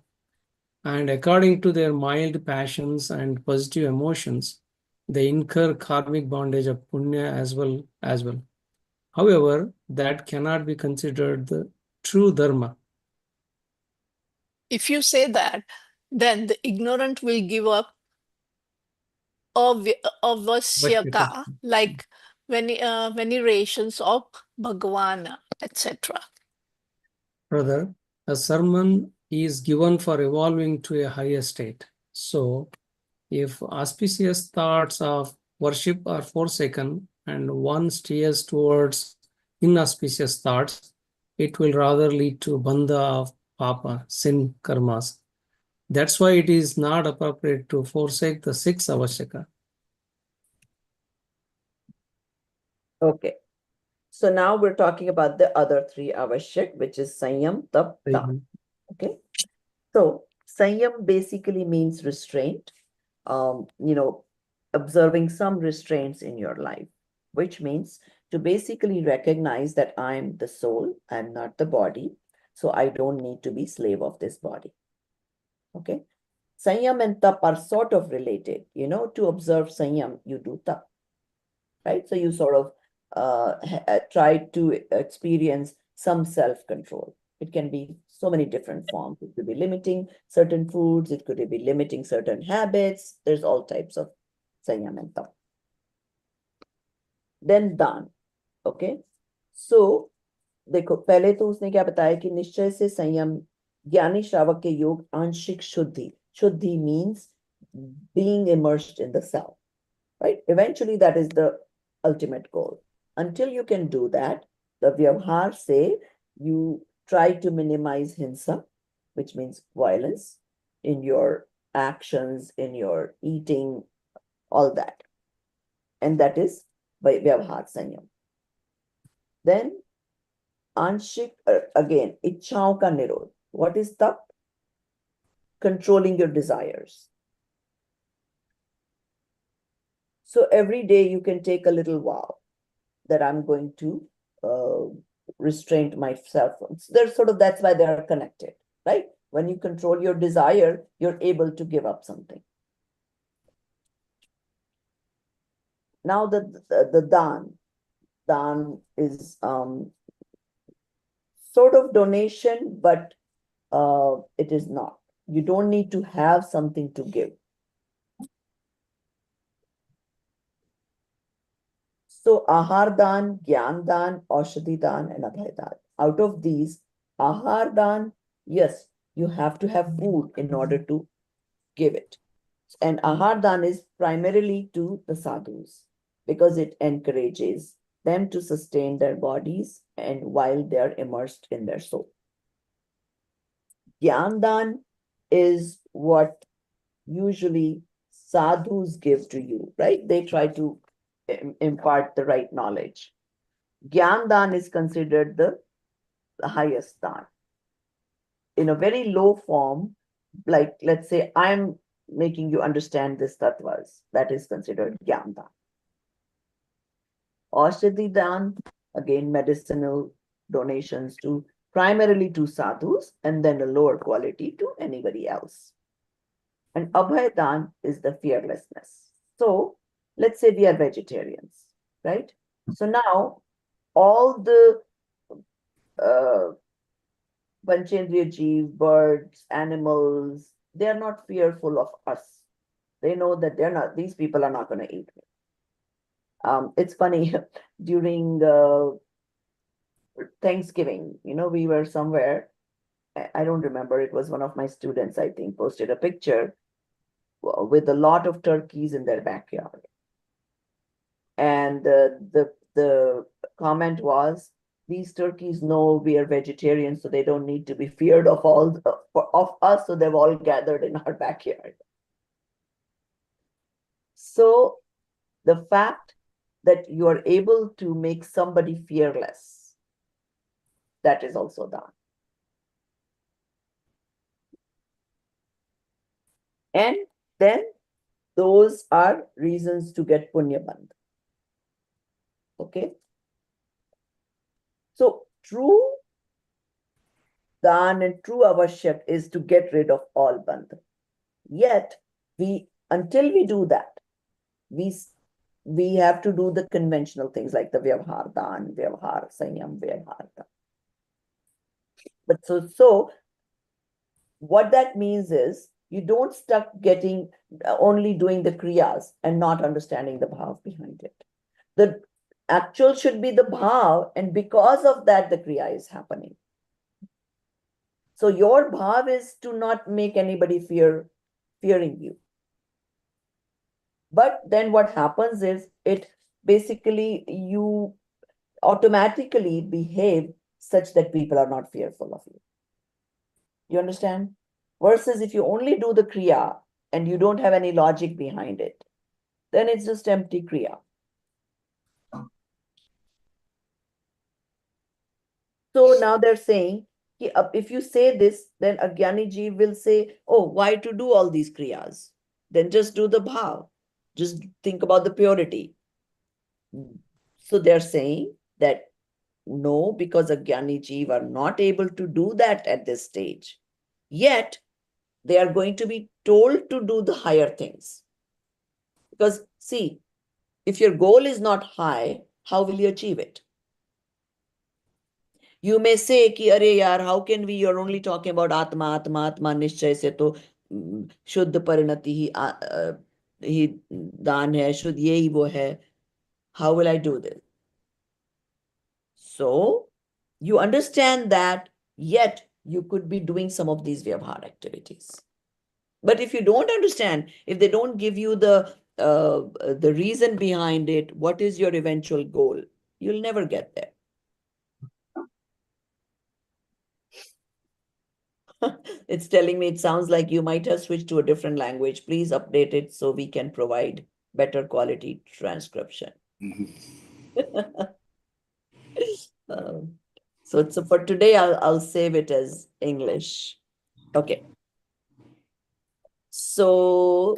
and according to their mild passions and positive emotions, they incur karmic bondage of Punya as well. However, that cannot be considered the true Dharma. If you say that, then the ignorant will give up Avashyaka, like venerations of Bhagavan, etc. Brother, a sermon is given for evolving to a higher state. So, if auspicious thoughts of worship are forsaken and one steers towards inauspicious thoughts, it will rather lead to bandha of papa, sin, karmas. That's why it is not appropriate to forsake the six avashyaka. Okay. So now we're talking about the other three avashyak, which is Sanyam, Tap, Daan. Okay. So Sanyam basically means restraint. Observing some restraints in your life, which means to basically recognize that I'm the soul, I'm not the body, so I don't need to be slave of this body. Okay. Sanyam and tap are sort of related. To observe Sanyam, you do tap, right? So you sort of try to experience some self-control. It can be so many different forms. It could be limiting certain foods. It could be limiting certain habits. There's all types of Sanyam and tap. Then Daan. Okay. So देखो पहले तो उसने क्या बताया कि निश्चय से संयम ज्ञानी श्रावक के योग आंशिक शुद्धि means being immersed in the self, right? Eventually that is the ultimate goal. Until you can do that, the vyavhar say you try to minimize hinsa, which means violence in your actions, in your eating, all that. And that is by vyavhar sanyam. Then Anshik, again, ichhaon ka nirod. What is tap? Controlling your desires. So every day you can take a little vow that I'm going to restrain myself. That's why they are connected, right? When you control your desire, you're able to give up something. Now the daan is sort of donation, but it is not. You don't need to have something to give. So Ahar Dan, Gyan Dan, Aushadhi Dan, and Abhay Dan. Out of these, Ahar Dan, yes, you have to have food in order to give it. And Ahar Dan is primarily to the sadhus because it encourages them to sustain their bodies and while they're immersed in their soul. Gyan Dan is what usually sadhus give to you, right? They try to impart the right knowledge. Gyan Dan is considered the highest dan. In a very low form, like let's say I'm making you understand this tattvas, that is considered Gyan Dan. Aushadhi Dan, again medicinal donations to primarily to sadhus and then a lower quality to anybody else. And Abhay Dan is the fearlessness. So let's say we are vegetarians, right? So now all the Panchendriya Jeev, birds, animals, they are not fearful of us. They know that these people are not going to eat me. It's funny, during Thanksgiving, we were somewhere, I don't remember, it was one of my students, I think, posted a picture with a lot of turkeys in their backyard. And the comment was, these turkeys know we are vegetarians, so they don't need to be feared of us, so they've all gathered in our backyard. So the fact that you are able to make somebody fearless, that is also done. And then those are reasons to get punya bandh. Okay. So true daan and true avashyak is to get rid of all bandh. Yet until we do that, we have to do the conventional things like the vyavhar daan, vyavhar sanyam, vyavhar daan. But so what that means is you don't stuck getting only doing the kriyas and not understanding the bhav behind it. The actual should be the bhav, and because of that the kriya is happening. So your bhav is to not make anybody fearing you. But then what happens is it basically you automatically behave such that people are not fearful of you. You understand? Versus if you only do the kriya and you don't have any logic behind it, then it's just empty kriya. So now they're saying, if you say this, then a Jnani Jeev will say, oh, why to do all these kriyas? Then just do the bhav. Just think about the purity. So they're saying that no, because a Jnani Jeev are not able to do that at this stage. Yet, they are going to be told to do the higher things. Because see, if your goal is not high, how will you achieve it? You may say, ki, Are yaar, how can we? You're only talking about Atma, Atma, Atma, Nishchay se to Shuddha Parinati hi daan hai, Shuddh yehi wo hai. How will I do this? So, you understand that, yet you could be doing some of these vyavhar activities. But if you don't understand, if they don't give you the reason behind it, what is your eventual goal? You'll never get there. It's telling me it sounds like you might have switched to a different language. Please update it so we can provide better quality transcription. So for today, I'll save it as English. Okay. So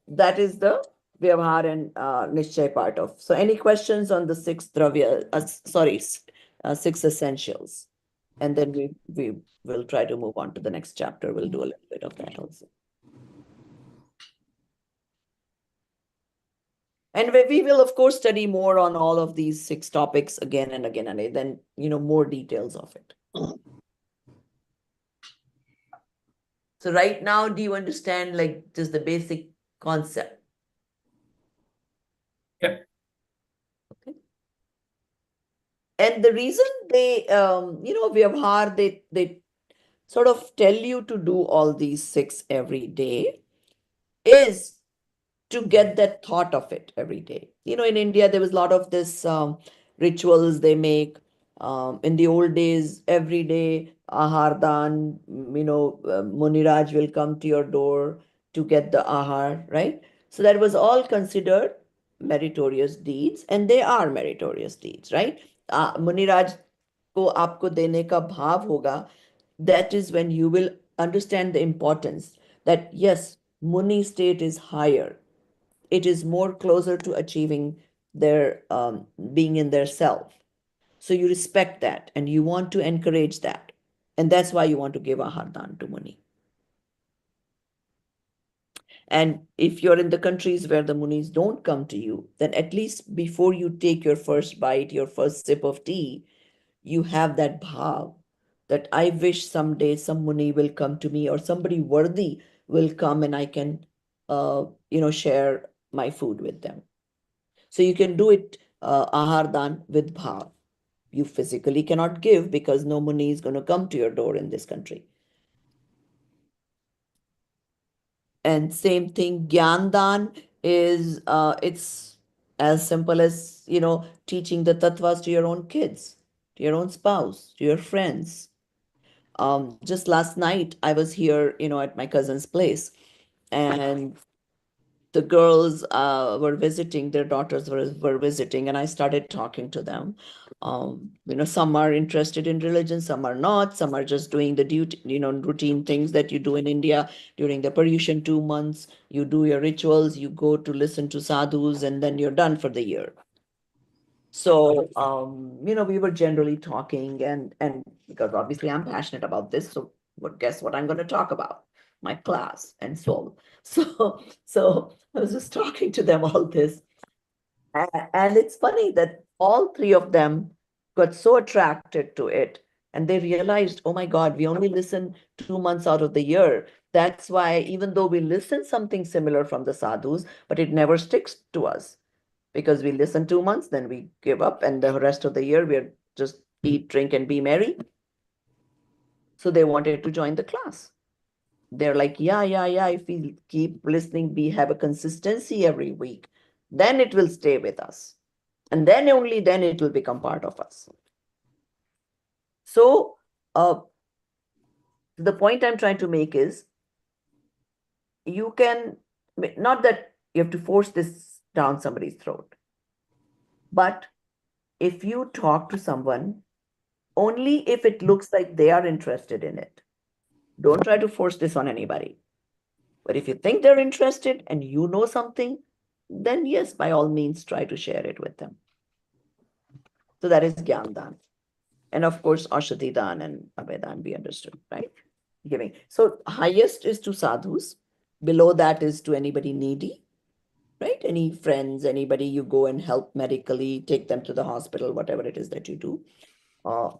that is the Vyavhar and Nishchay part of. So any questions on the six dravya, six essentials? And then we will try to move on to the next chapter. We'll do a little bit of that also. And we will, of course, study more on all of these six topics again and again, and then, more details of it. So right now, do you understand, like, just the basic concept? Yeah. Okay. And the reason they, Vyavhar, they sort of tell you to do all these six every day is to get that thought of it every day. In India, there was a lot of this rituals they make. In the old days, every day, Ahar Dan, Muniraj will come to your door to get the Ahar, right? So that was all considered meritorious deeds, and they are meritorious deeds, right? Muniraj ko aapko dene ka bhav hoga. That is when you will understand the importance that yes, Muni state is higher. It is more closer to achieving their being in their self. So you respect that and you want to encourage that. And that's why you want to give Ahar Dan to Muni. And if you're in the countries where the Munis don't come to you, then at least before you take your first bite, your first sip of tea, you have that bhav that I wish someday some Muni will come to me or somebody worthy will come and I can, share my food with them. So you can do it Ahar Dan with bhav. You physically cannot give because no Muni is going to come to your door in this country. And same thing, Gyan Dan is, it's as simple as, teaching the tattvas to your own kids, to your own spouse, to your friends. Just last night, I was here, at my cousin's place, and the girls were visiting, their daughters were visiting, and I started talking to them. Some are interested in religion, some are not, some are just doing the duty, routine things that you do in India during the Paryushan 2 months. You do your rituals, you go to listen to sadhus, and then you're done for the year. So, we were generally talking, and because obviously I'm passionate about this, so guess what I'm going to talk about? My class and soul. So I was just talking to them all this, and it's funny that all three of them got so attracted to it, and they realized, oh my God, we only listen 2 months out of the year. That's why even though we listen something similar from the sadhus, but it never sticks to us. Because we listen 2 months, then we give up, and the rest of the year we're just eat, drink, and be merry. So they wanted to join the class. They're like, yeah. If we keep listening, we have a consistency every week, then it will stay with us. And then only then it will become part of us. So the point I'm trying to make is, you can, not that you have to force this down somebody's throat, but if you talk to someone only if it looks like they are interested in it. Don't try to force this on anybody. But if you think they're interested and you know something, then yes, by all means, try to share it with them. So that is Gyandan. And of course, Ashati Dan and Abhedan, we understood, right? Giving. So highest is to sadhus. Below that is to anybody needy, right? Any friends, anybody you go and help medically, take them to the hospital, whatever it is that you do.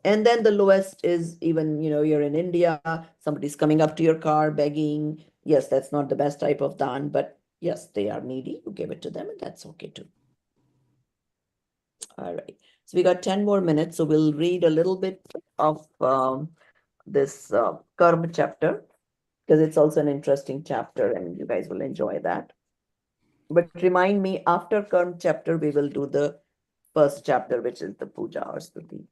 And then the lowest is even, you're in India, somebody's coming up to your car begging. Yes, that's not the best type of dan, but yes, they are needy. You give it to them and that's okay too. All right. So we got 10 more minutes. So we'll read a little bit of this karma chapter because it's also an interesting chapter and you guys will enjoy that. But remind me, after karma chapter, we will do the first chapter, which is the puja or stuti.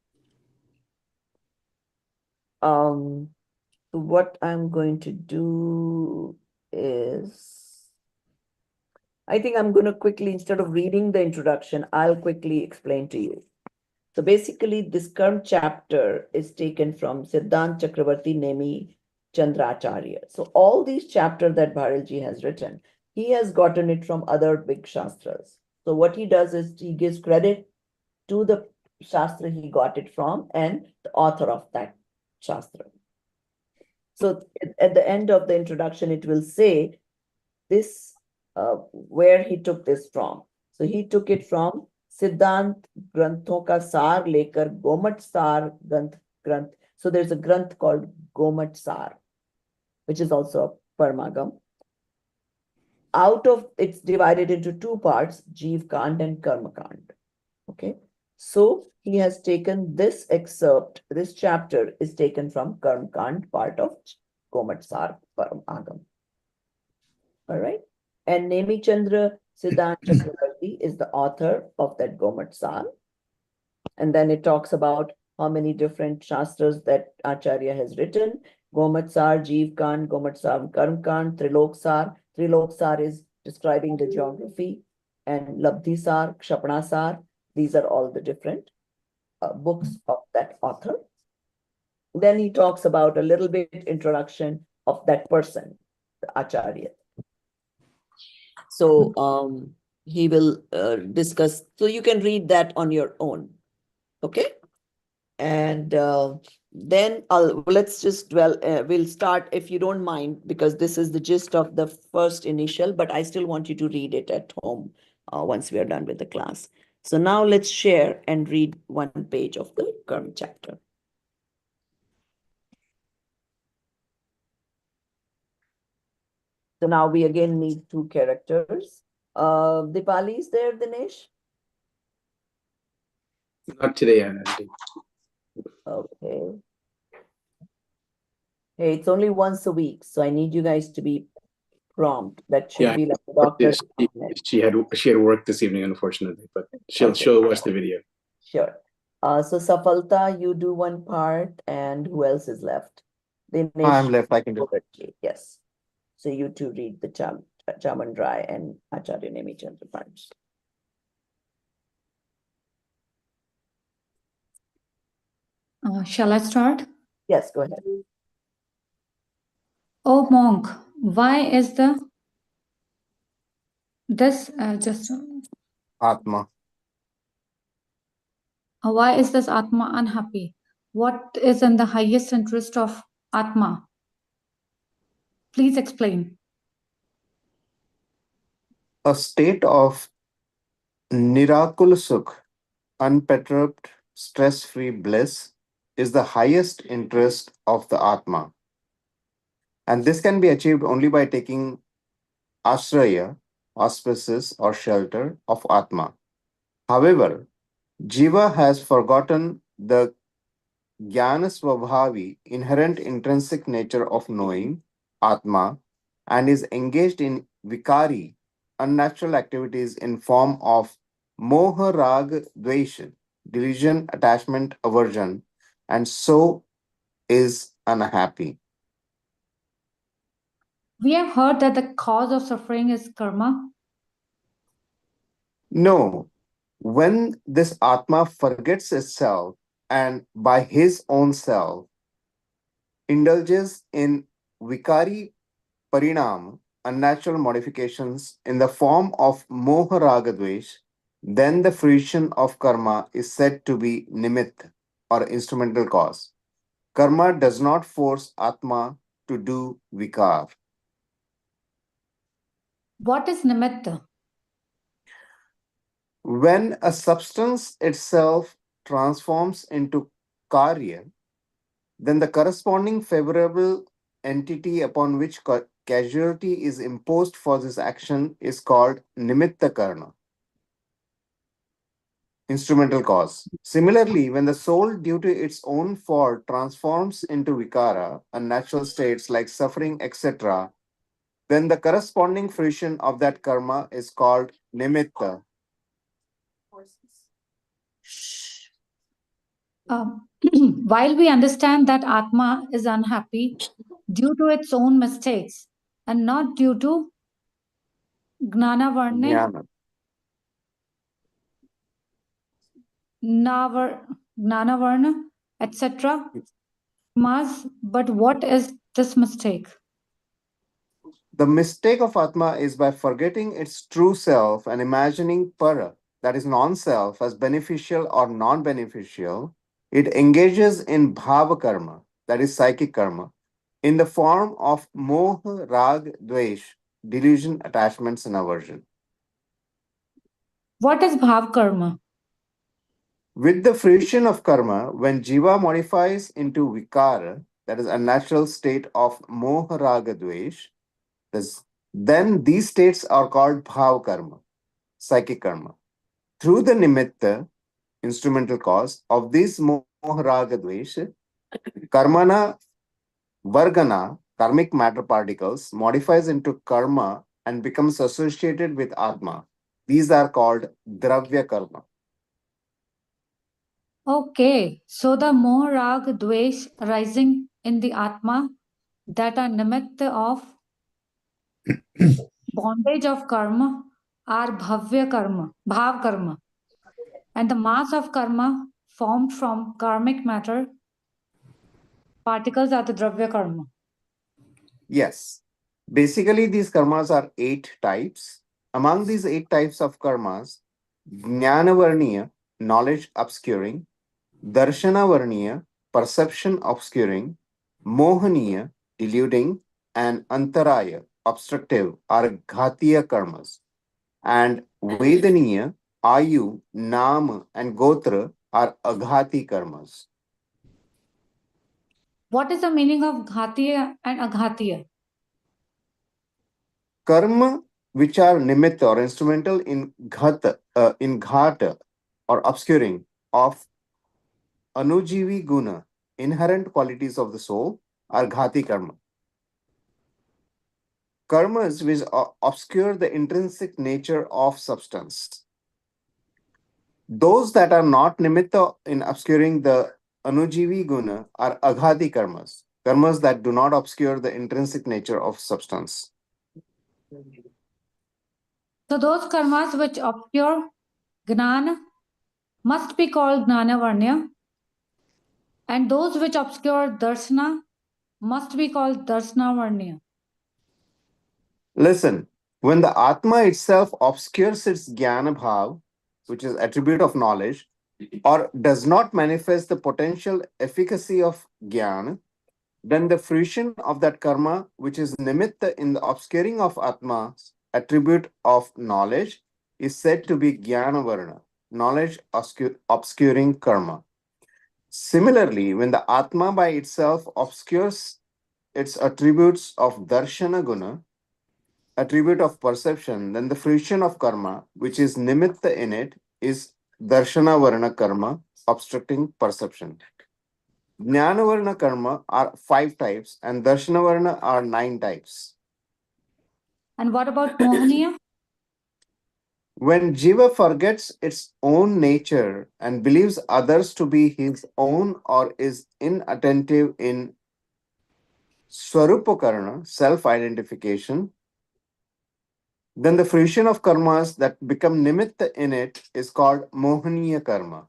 So what I'm going to do is, I think I'm going to quickly, instead of reading the introduction, I'll quickly explain to you. So basically, this current chapter is taken from Siddhant Chakravarti Nemi Chandracharya. So all these chapters that Bharilji has written, he has gotten it from other big shastras. So what he does is he gives credit to the shastra he got it from and the author of that shastra. So at the end of the introduction, it will say this, where he took this from. So he took it from Siddhant Granthon Ka Sar Lekar Gomat Sar Granth. So there's a Granth called Gomat Sar, which is also a Parmagam. Out of it's divided into two parts, Jeev Kand and Karma Kand. Okay. So he has taken this excerpt, this chapter is taken from Karma Kand, part of Gomat Sar Paramagam. All right. And Nemi Chandra Siddhant Chakravarti is the author of that Gomat Sar. And then it talks about how many different shastras that Acharya has written. Gomat Sar, Jeev Kand, Gomat Sar, Karma Kand, Trilok Sar. Trilok Sar is describing the geography. And Labdhi Sar, Kshapna Sar. These are all the different books of that author. Then he talks about a little bit introduction of that person, the Acharya. So he will discuss. So you can read that on your own. Okay. And then let's just we'll start, if you don't mind, because this is the gist of the first initial, but I still want you to read it at home once we are done with the class. So now let's share and read one page of the Karma chapter. So now we again need two characters. Dipali is there, Dinesh? Not today, Anandi. Okay. Hey, it's only once a week, so I need you guys to be prompt. That should be like a doctor. She had work this evening, unfortunately, but she'll watch the video. Sure. So Safalta, you do one part, and who else is left? Dinesh, I'm left. I can do it. Yes. So you two read the Chamandrai and Acharya Nemi Chandra parts. Shall I start? Yes, go ahead. Oh monk, why is this Atma. Why is this Atma unhappy? What is in the highest interest of Atma? Please explain. A state of Nirakul Sukh, unperturbed, stress-free bliss, is the highest interest of the Atma. And this can be achieved only by taking ashraya, auspices, or shelter of Atma. However, Jiva has forgotten the Jnana Swabhavi, inherent intrinsic nature of knowing Atma, and is engaged in vikari, unnatural activities in form of moha rag dvesha, delusion, attachment, aversion, and so is unhappy. We have heard that the cause of suffering is karma. No, when this Atma forgets itself and by his own self indulges in vikari parinam, unnatural modifications in the form of moha raga dvesh, then the fruition of karma is said to be nimitta or instrumental cause. Karma does not force Atma to do vikar. What is nimitta? When a substance itself transforms into karya, then the corresponding favorable entity upon which causality is imposed for this action is called nimitta karna, instrumental cause. Similarly, when the soul, due to its own fault, transforms into vikara, unnatural states like suffering, etc., then the corresponding fruition of that karma is called nimitta. While we understand that Atma is unhappy due to its own mistakes and not due to Gnana Varna, Gnana Varna, etc. But what is this mistake? The mistake of Atma is by forgetting its true self and imagining para, that is non-self, as beneficial or non-beneficial. It engages in bhava karma, that is psychic karma, in the form of moha, rag, dvesh, delusion, attachments, and aversion. What is bhav karma? With the fruition of karma, when jiva modifies into vikara, that is a natural state of moha, raga, dvesh, then these states are called bhav karma, psychic karma. Through the nimitta, instrumental cause of this moha, raga, dvesh, karmana vargana, karmic matter particles, modifies into karma and becomes associated with atma. These are called dravya karma. Okay, so the moha, rag, dvesh arising in the Atma that are nimitta of bondage of karma are bhavya karma, bhav karma. And the mass of karma formed from karmic matter particles are the dravya karma. Yes. Basically, these karmas are 8 types. Among these 8 types of karmas, Jnanavarniya, knowledge obscuring, Darshanavarniya, perception obscuring, Mohaniya, deluding, and Antaraya, obstructive, are Ghatiya karmas. And Vedaniya, Ayu, Nam, and Gotra are Aghati karmas. What is the meaning of ghatiya and aghatiya? Karma, which are nimitta or instrumental in ghata or obscuring of anujivi guna, inherent qualities of the soul, are ghati karma. Karmas which obscure the intrinsic nature of substance. Those that are not nimitta in obscuring the anujivi guna are aghati karmas, karmas that do not obscure the intrinsic nature of substance. So those karmas which obscure gnana must be called gnana varnya, and those which obscure darshana must be called darshana varnya. Listen, when the Atma itself obscures its Jnana Bhav, which is attribute of knowledge, or does not manifest the potential efficacy of Jnana, then the fruition of that karma, which is nimitta in the obscuring of Atma's attribute of knowledge, is said to be Jnana Varna, knowledge obscuring karma. Similarly, when the Atma by itself obscures its attributes of Darshana Guna, attribute of perception, then the fruition of karma, which is nimitta in it, is darshana varna karma, obstructing perception. Jnana varna karma are 5 types and darshana varna are 9 types. And what about mohaniya? When jiva forgets its own nature and believes others to be his own or is inattentive in swarupakarana, self-identification, then the fruition of karmas that become nimitta in it is called mohaniya karma.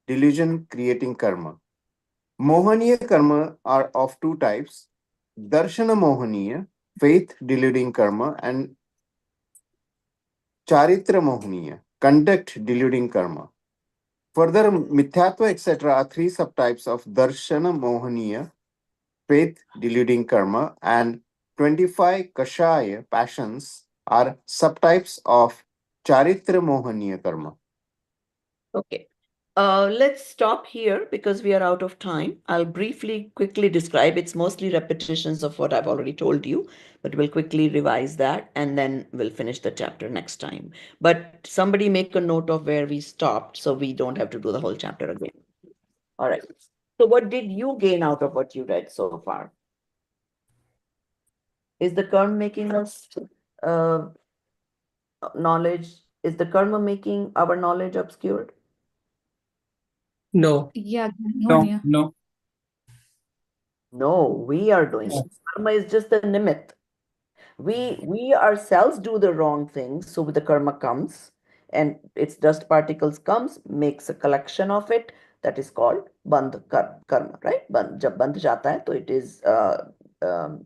delusion creating karma. Mohaniya karma are of two types: Darshana Mohaniya, faith deluding karma, and Charitra Mohaniya, conduct deluding karma. Further, Mithyatva, etc. are three subtypes of Darshana Mohaniya, faith deluding karma, and 25 Kashaya, passions, are subtypes of Charitra Mohaniya karma. Okay. Let's stop here because we are out of time. I'll quickly describe. It's mostly repetitions of what I've already told you, but we'll quickly revise that and then we'll finish the chapter next time. But somebody make a note of where we stopped so we don't have to do the whole chapter again. All right. So what did you gain out of what you read so far? Is the karma making us knowledge? Is the karma making our knowledge obscured? No. Yeah, No, Gnana. no. No, we are doing it. Karma is just the nimitt. We ourselves do the wrong things, so the karma comes and its dust particles comes, makes a collection of it, that is called karma, right? Jab bandh jata hai, तो it is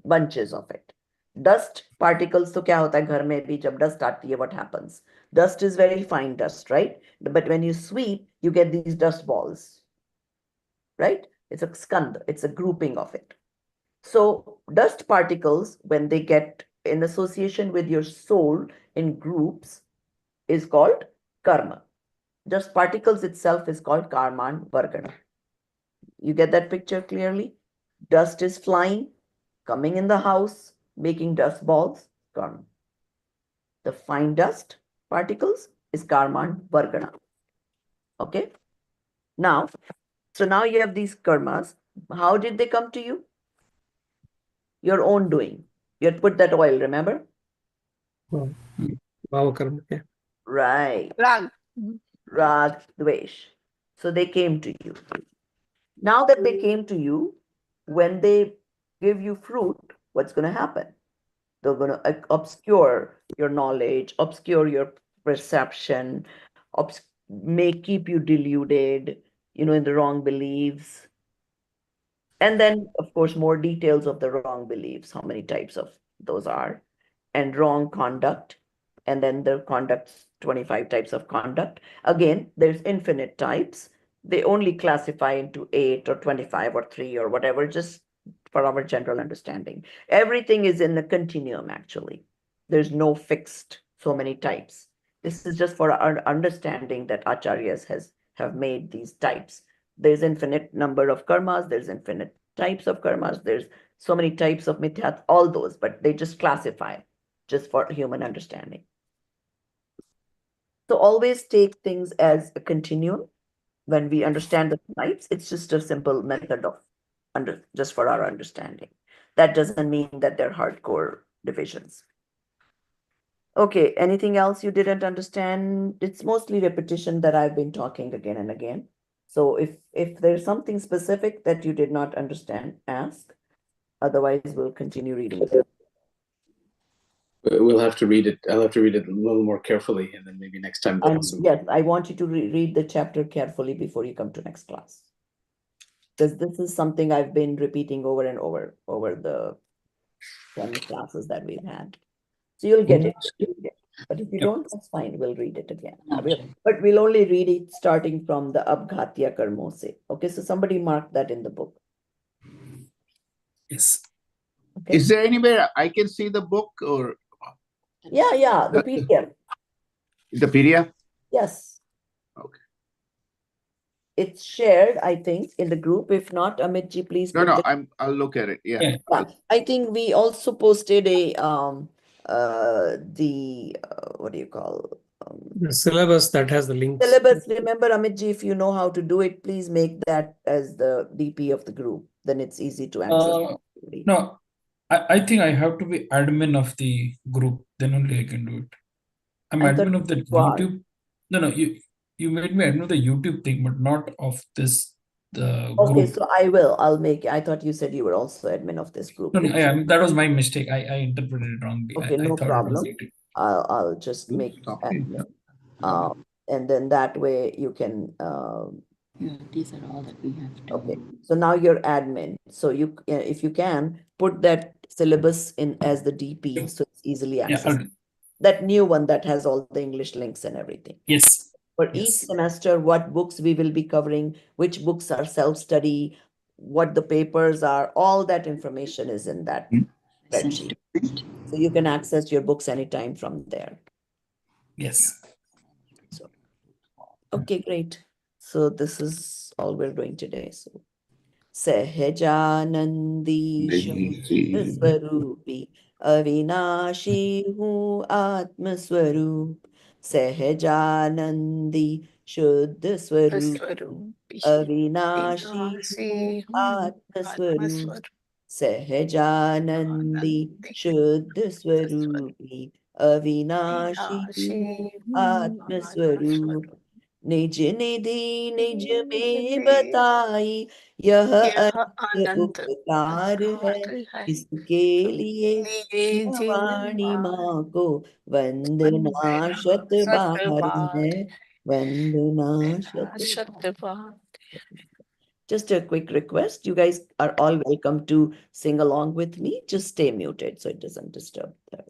bunches of it. Dust particles, तो क्या होता है घर में भी जब dust आती है, what happens? Dust is very fine dust, right? But when you sweep, you get these dust balls, right? It's a skand, it's a grouping of it. So dust particles, when they get in association with your soul in groups, is called karma. Dust particles itself is called karma and vargana. You get that picture clearly? Dust is flying, coming in the house, making dust balls, karma. The fine dust particles is karma and vargana. Okay? Now, so now you have these karmas. How did they come to you? Your own doing. You had put that oil, remember? Bhava karma. Yeah. Right. Rag. Rag, dvesh. So they came to you. Now that they came to you, when they give you fruit, what's going to happen? They're going to obscure your knowledge, obscure your perception, may keep you deluded, in the wrong beliefs. And then, of course, more details of the wrong beliefs, how many types of those are, and wrong conduct. And then the conduct's 25 types of conduct. Again, there's infinite types. They only classify into 8 or 25 or 3 or whatever, just for our general understanding. Everything is in the continuum, actually. There's no fixed so many types. This is just for our understanding that acharyas have made these types. There's infinite number of karmas, there's infinite types of karmas, there's so many types of mithyat, all those, but they just classify just for human understanding. So always take things as a continuum. When we understand the types, it's just a simple method of just for our understanding. That doesn't mean that they're hardcore divisions. Okay, anything else you didn't understand? It's mostly repetition that I've been talking again and again. So if there's something specific that you did not understand, ask. Otherwise, we'll continue reading. We'll have to read it. I'll have to read it a little more carefully, and then maybe next time. Yes, I want you to read the chapter carefully before you come to next class. Because this is something I've been repeating over and over the 10 classes that we've had. So you'll get it. But if you don't, that's fine. We'll read it again. But we'll only read it starting from the Abghatya Karmose. Okay, so somebody mark that in the book. Yes. Okay. Is there anywhere I can see the book or Yeah, the PDF. the PDF? Yes. Okay. It's shared, I think, in the group. If not, Amitji, please. No, I'll look at it. Yeah. Yeah. I think we also posted a what do you call The syllabus that has the links. syllabus. Remember, Amitji, if you know how to do it, please make that as the DP of the group. Then it's easy to access. No, I think I have to be admin of the group, then only I can do it. I'm admin of the YouTube. No, you made me admin of the YouTube thing, but not of this the Okay, group. so I'll make. I thought you said you were also admin of this group. No, that was my mistake. I interpreted it wrongly. Okay, no problem. I'll just make admin. And then that way you can Yeah, these are all that we have to. Okay, so now you're admin. So you, if you can, put that syllabus in as the DP, so it's easily Yeah, accessible. That new one that has all the English links and everything. yes. For each semester, what books we will be covering, which books are self-study, what the papers are, all that information is in that spreadsheet. So you can access your books anytime from there. Yes. So, okay, great. So this is all we're doing today. So Sahajanandi Shuddha Swarupi Avinashi Hu Atma Swarup Sahajanandi Shuddha Swarupi Avinashi Hu Atma Swarup Sahajanandi Shuddha Swarupi Avinashi Hu Atma Swarup निज निधि निज में बताई यह अनंत उपकार है इसके लिए वाणी माँ को वंदना शत बार है वंदना शत बार. Just a quick request, you guys are all welcome to sing along with me. Just stay muted so it doesn't disturb the